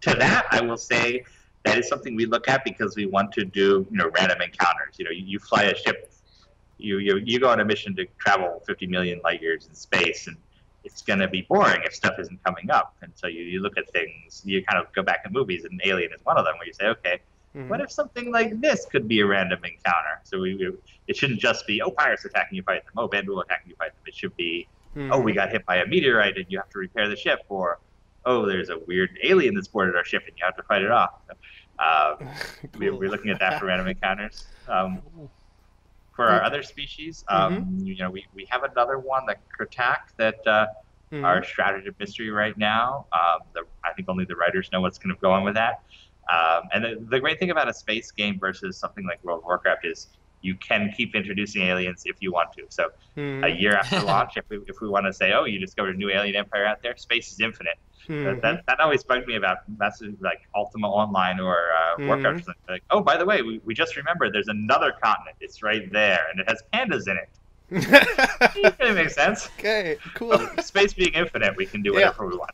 that, I will say that is something we look at because we want to do random encounters. You fly a ship, you go on a mission to travel 50 million light years in space, and it's going to be boring if stuff isn't coming up. And so you look at things, you kind of go back in movies, and Alien is one of them, where you say, okay, what if something like this could be a random encounter? So it shouldn't just be, oh, pirates attacking you, fight them. Oh, Bandul attacking you, fight them. It should be, oh, we got hit by a meteorite and you have to repair the ship. Or, oh, there's a weird alien that's boarded our ship and you have to fight it off. So, Cool. we're looking at that for random encounters. For our other species, you know, we have another one, the Kertak, that our strategy mystery right now. I think only the writers know what's going to go on with that. And the great thing about a space game versus something like World of Warcraft is you can keep introducing aliens if you want to. So a year after launch, if we want to say, oh, you discovered a new alien empire out there, space is infinite. That always bugged me about messages like Ultima Online or Warcraft. Like, oh, by the way, we just remembered there's another continent. It's right there, and it has pandas in it. It makes sense. Okay, cool. Space being infinite, we can do whatever we want.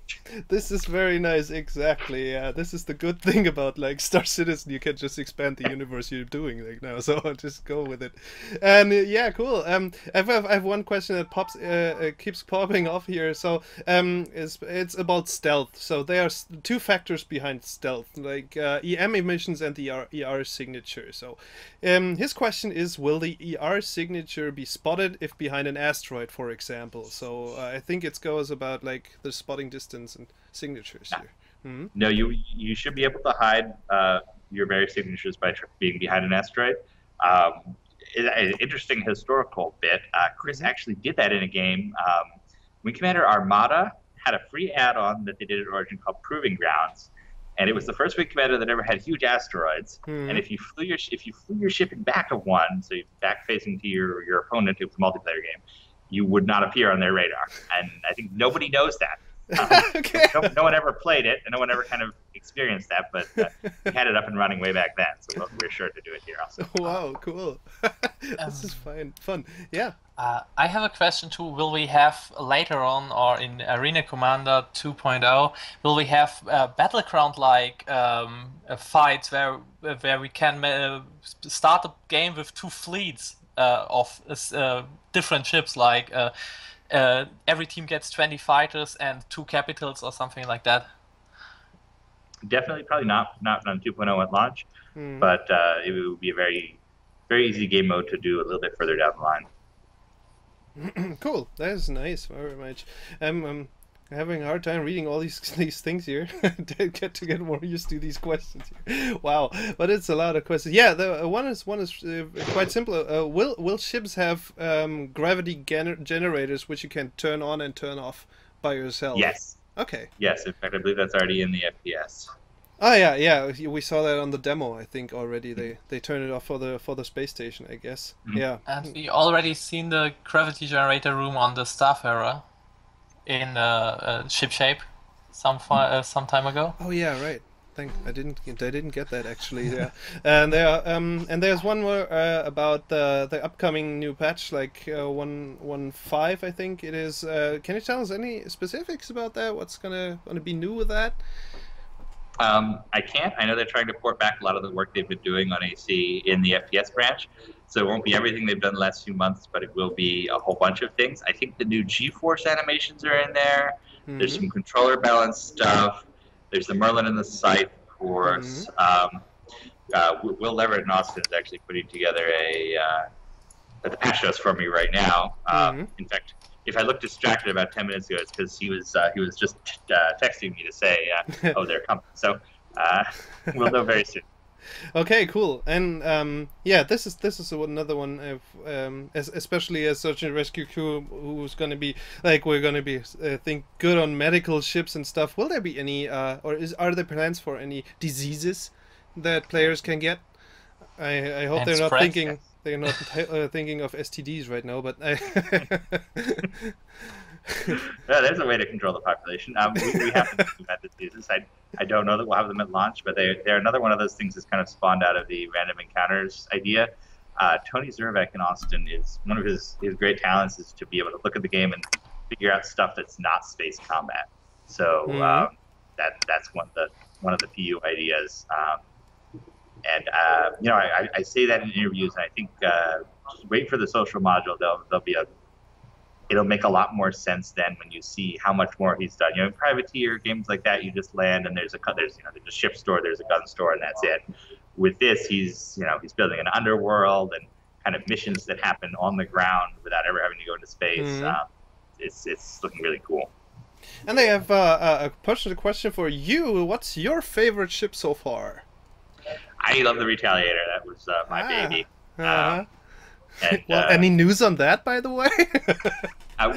This is very nice. Exactly. Yeah, this is the good thing about like Star Citizen. You can just expand the universe you're doing like now. So I'll just go with it. And yeah, cool. I have one question that keeps popping off here. So it's about stealth. So there are two factors behind stealth, like EM emissions and the ER signature. So his question is, will the ER signature be spotted if behind an asteroid, for example? So I think it goes about like the spotting distance and signatures here. No, you should be able to hide your various signatures by being behind an asteroid. An interesting historical bit. Chris actually did that in a game. Wing Commander Armada had a free add-on that they did at Origin called Proving Grounds. And it was the first Wing Commander that ever had huge asteroids. And if you flew your ship in back of one, so you're back facing to your opponent, it was a multiplayer game, you would not appear on their radar. And I think nobody knows that. Okay. No one ever played it, and no one ever kind of experienced that, but we had it up and running way back then, so we're sure to do it here also. Wow, cool. This is fun. Yeah. I have a question too. Will we have later on, or in Arena Commander 2.0, will we have battleground-like fights where we can start a game with two fleets of different ships, like every team gets 20 fighters and 2 capitals or something like that? Definitely, probably not on 2.0 at launch, but it would be a very, very easy game mode to do a little bit further down the line. Cool. That is nice. Very much. I'm having a hard time reading all these things here. to get more used to these questions here. Wow, but it's a lot of questions. Yeah, the one is quite simple. Will ships have gravity generators which you can turn on and turn off by yourself? Yes. Okay. Yes, in fact, I believe that's already in the FPS. Oh yeah. We saw that on the demo. I think already they turned it off for the space station, I guess. Yeah. And we already seen the gravity generator room on the Starfarer in ship shape some time ago. Oh yeah, right. I didn't get that actually. Yeah. And there's one more about the upcoming new patch, like 1.15, I think it is. Can you tell us any specifics about that? What's gonna be new with that? I can't. I know they're trying to port back a lot of the work they've been doing on AC in the FPS branch, so it won't be everything they've done the last few months, but it will be a whole bunch of things. I think the new G-Force animations are in there. There's some controller balance stuff. There's the Merlin and the Scythe, of course. Will Leverett and Austin is actually putting together the patch notes for me right now. In fact, if I looked distracted about 10 minutes ago, it's because he was just texting me to say, oh, they're coming. So we'll know very soon. Okay, cool. And yeah, this is another one of especially as search and rescue crew who's going to be like, we're going to be think good on medical ships and stuff. Will there be any are there plans for any diseases that players can get? I hope they're not thinking. Yes. They're not thinking of STDs right now, but yeah, there's a way to control the population. We have to do that diseases. I don't know that we'll have them at launch, but they're another one of those things that's kind of spawned out of the random encounters idea. Tony Zurvek in Austin is one of his great talents is to be able to look at the game and figure out stuff that's not space combat. So that's one of the PU ideas. And you know, I say that in interviews, and I think just wait for the social module. It'll make a lot more sense then when you see how much more he's done. You know, in Privateer games like that, you just land and there's a ship store, there's a gun store, and that's it. With this, he's building an underworld and kind of missions that happen on the ground without ever having to go into space. It's looking really cool. And they have a personal question for you. What's your favorite ship so far? I love the Retaliator. That was my baby. And, Well, any news on that, by the way?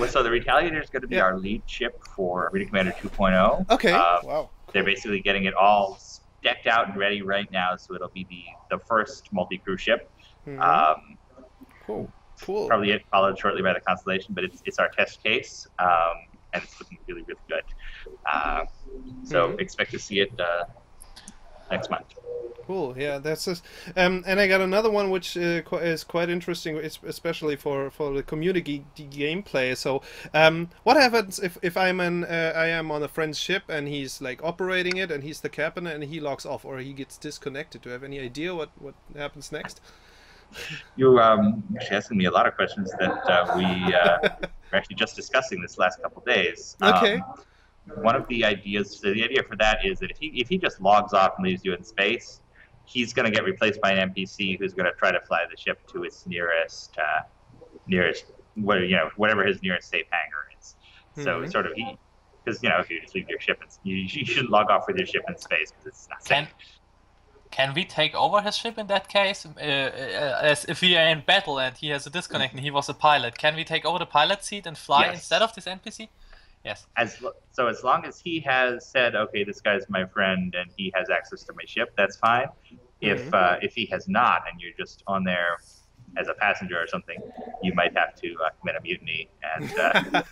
so the Retaliator is going to be our lead ship for Eure Commander 2.0. Okay. Wow. They're basically getting it all decked out and ready right now, so it'll be the first multi-crew ship. Cool. Probably followed shortly by the Constellation, but it's our test case, and it's looking really, really good. So expect to see it next month. Cool. Yeah, that's just, and I got another one which is quite interesting, especially for the community gameplay. So, what happens if I am on a friend's ship and he's like operating it and he's the captain and he logs off or he gets disconnected? Do you have any idea what happens next? You're actually asking me a lot of questions that we were actually just discussing this last couple days. Okay. One of the ideas, the idea for that is that if he just logs off and leaves you in space, he's going to get replaced by an NPC who's going to try to fly the ship to its nearest whatever his nearest safe hangar is. So sort of because if you just leave your ship, you shouldn't log off with your ship in space because it's not safe. Can we take over his ship in that case? As if we are in battle and he has a disconnect and he was a pilot, can we take over the pilot seat and fly instead of this NPC? Yes. As long as he has said, okay, this guy's my friend and he has access to my ship, that's fine. If he has not and you're just on there as a passenger or something, you might have to commit a mutiny. And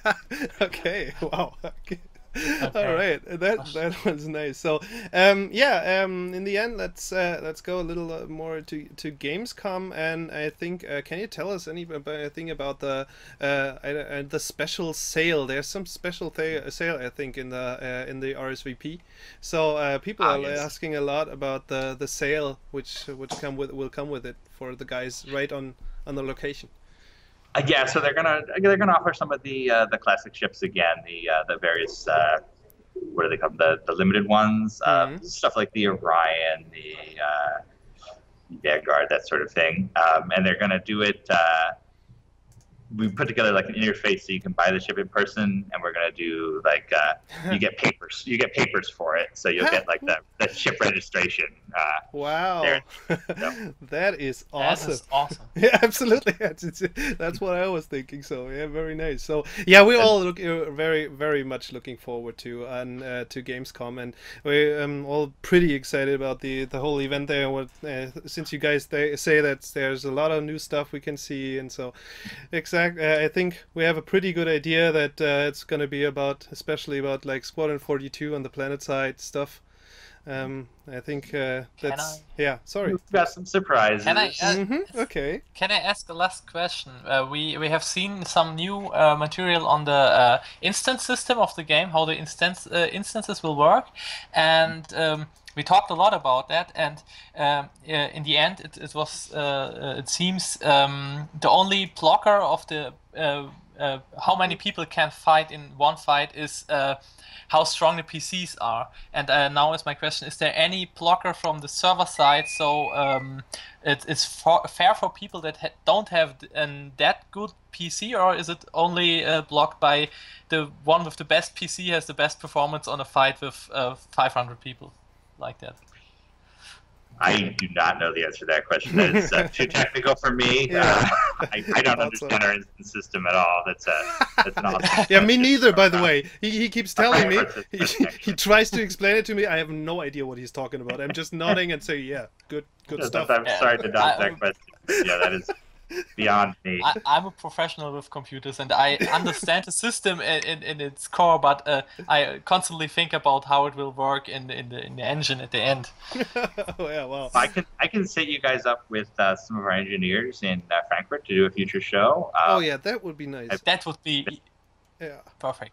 okay. Wow. Okay. Okay. All right, that was nice. So, in the end, let's go a little more to Gamescom, and I think can you tell us anything about the special sale? There's some special sale, I think, in the RSVP. So people are asking a lot about the sale, which will come with it for the guys right on the location. So they're gonna offer some of the classic ships again, the various what do they call them? The limited ones, stuff like the Orion, the Vanguard, that sort of thing, and they're gonna do it. We put together like an interface so you can buy the ship in person, and we're gonna do like you get papers. You get papers for it, so you'll get like the ship registration. Wow, that is awesome. That is awesome. Yeah, absolutely. That's what I was thinking. So yeah, very nice. So yeah, we all look very, very much looking forward to Gamescom, and we're all pretty excited about the whole event there. What since you guys say that there's a lot of new stuff we can see, and so I think we have a pretty good idea that it's going to be especially about like Squadron 42 on the planet side stuff. I think that's sorry. We've got some surprises. Can I? Okay. Can I ask a last question? We have seen some new material on the instance system of the game, how the instances will work, and we talked a lot about that. And in the end, it was it seems the only blocker of the how many people can fight in one fight is how strong the PCs are. And now is my question, is there any blocker from the server side, so it's fair for people that don't have that good PC, or is it only blocked by the one with the best PC has the best performance on a fight with 500 people like that? I do not know the answer to that question. That is too technical for me. Yeah. I don't understand our instance system at all. That's an awesome. Yeah, me neither. By the way, he keeps telling me. He tries to explain it to me. I have no idea what he's talking about. I'm just nodding and saying, "Yeah, good stuff." I'm sorry to dodge that question. Yeah, that is beyond me. I'm a professional with computers, and I understand the system in its core, but I constantly think about how it will work in the engine at the end. Oh yeah, well. I can set you guys up with some of our engineers in Frankfurt to do a future show. Oh yeah, that would be nice. That would be perfect.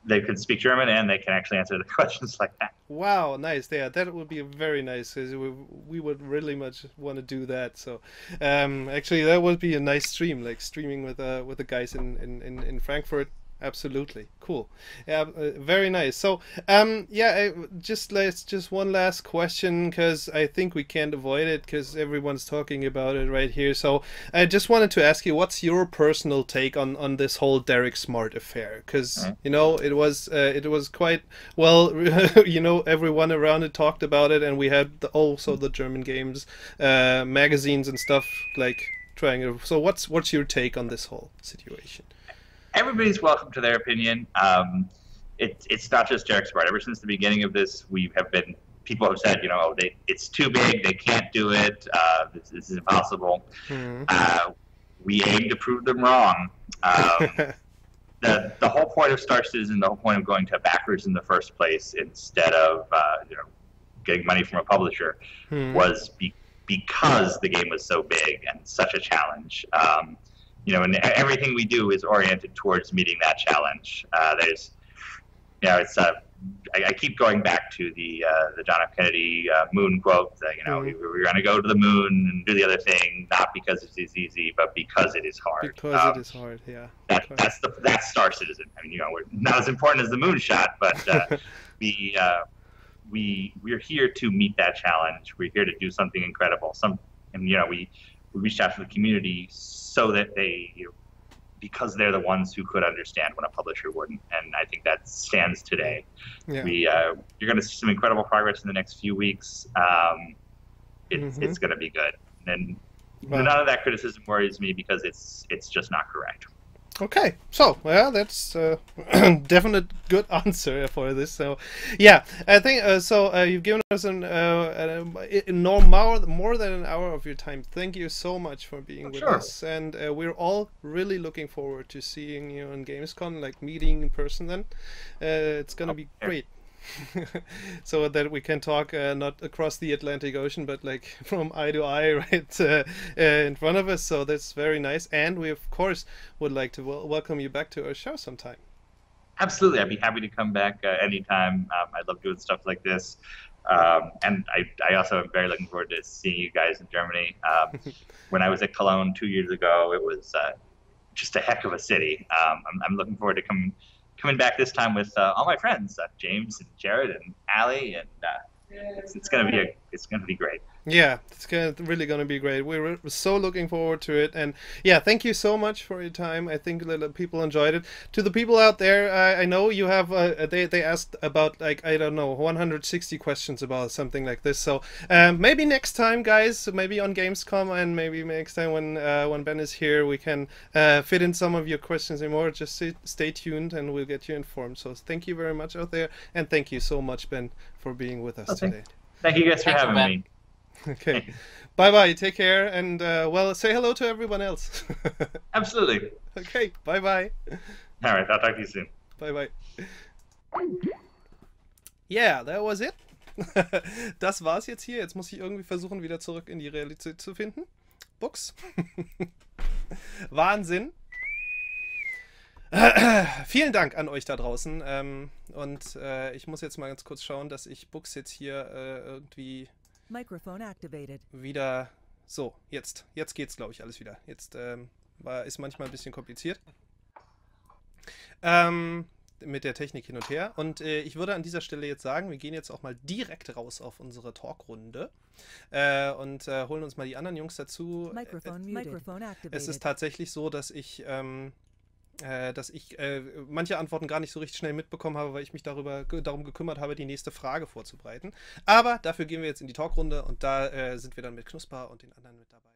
They can speak German and they can actually answer the questions like that. Wow, nice. Yeah, that would be very nice. We would really much want to do that. So, actually, that would be a nice stream, like streaming with the guys in Frankfurt. Absolutely cool. Yeah, very nice. So just one last question, because I think we can't avoid it because everyone's talking about it right here. So I just wanted to ask you, what's your personal take on this whole Derek Smart affair? Because it was quite well everyone around it talked about it, and we had also the German games magazines and stuff like trying. So what's your take on this whole situation? Everybody's welcome to their opinion. It's not just Derek's part. Ever since the beginning of this, people have said, it's too big, they can't do it, this is impossible. We aim to prove them wrong. The whole point of Star Citizen, the whole point of going to backers in the first place instead of getting money from a publisher was because the game was so big and such a challenge. And everything we do is oriented towards meeting that challenge. I keep going back to the John F. Kennedy moon quote that, we're going to go to the moon and do the other thing, not because it is easy, but because it is hard. Because it is hard, yeah. That's Star Citizen. I mean, we're not as important as the moonshot, but we're here to meet that challenge. We're here to do something incredible. We reached out to the community so that because they're the ones who could understand when a publisher wouldn't, and I think that stands today. Yeah. You're going to see some incredible progress in the next few weeks. It's going to be good, and none of that criticism worries me because it's just not correct. Okay, so that's definite good answer for this. So yeah, I think you've given us more than an hour of your time. Thank you so much for being with us, and we're all really looking forward to seeing you on Gamescom, like meeting in person. Then it's gonna be great. So that we can talk not across the Atlantic Ocean, but like from eye to eye, right in front of us. So that's very nice, and we of course would like to welcome you back to our show sometime. Absolutely, I'd be happy to come back anytime. I love doing stuff like this, and I also am very looking forward to seeing you guys in Germany. When I was at Cologne 2 years ago, it was just a heck of a city. I'm looking forward to coming back this time with all my friends, James and Jared and Allie, and it's gonna be great. Yeah, it's really gonna be great. We're so looking forward to it, and yeah, thank you so much for your time. I think that people enjoyed it. To the people out there, I know you have they asked about, like, I don't know, 160 questions about something like this. So maybe next time, guys, maybe on Gamescom, and maybe next time when Ben is here, we can fit in some of your questions and more. Just stay tuned, and we'll get you informed. So thank you very much out there, and thank you so much, Ben, for being with us today. Thank you guys for having me. Okay, bye-bye, take care, and say hello to everyone else. Absolutely. Okay, bye-bye. All right, I'll talk to you soon. Bye-bye. Yeah, that was it. Das war's jetzt hier. Jetzt muss ich irgendwie versuchen, wieder zurück in die Realität zu finden. Books. Wahnsinn. Vielen Dank an euch da draußen. Und ich muss jetzt mal ganz kurz schauen, dass ich Books jetzt hier irgendwie wieder... So, jetzt geht's, glaube ich, alles wieder. Jetzt ist manchmal ein bisschen kompliziert. Mit der Technik hin und her. Und ich würde an dieser Stelle jetzt sagen, wir gehen jetzt auch mal direkt raus auf unsere Talkrunde und holen uns mal die anderen Jungs dazu. Es ist tatsächlich so, dass ich manche Antworten gar nicht so richtig schnell mitbekommen habe, weil ich mich darum gekümmert habe, die nächste Frage vorzubereiten. Aber dafür gehen wir jetzt in die Talkrunde, und da sind wir dann mit Knusper und den anderen mit dabei.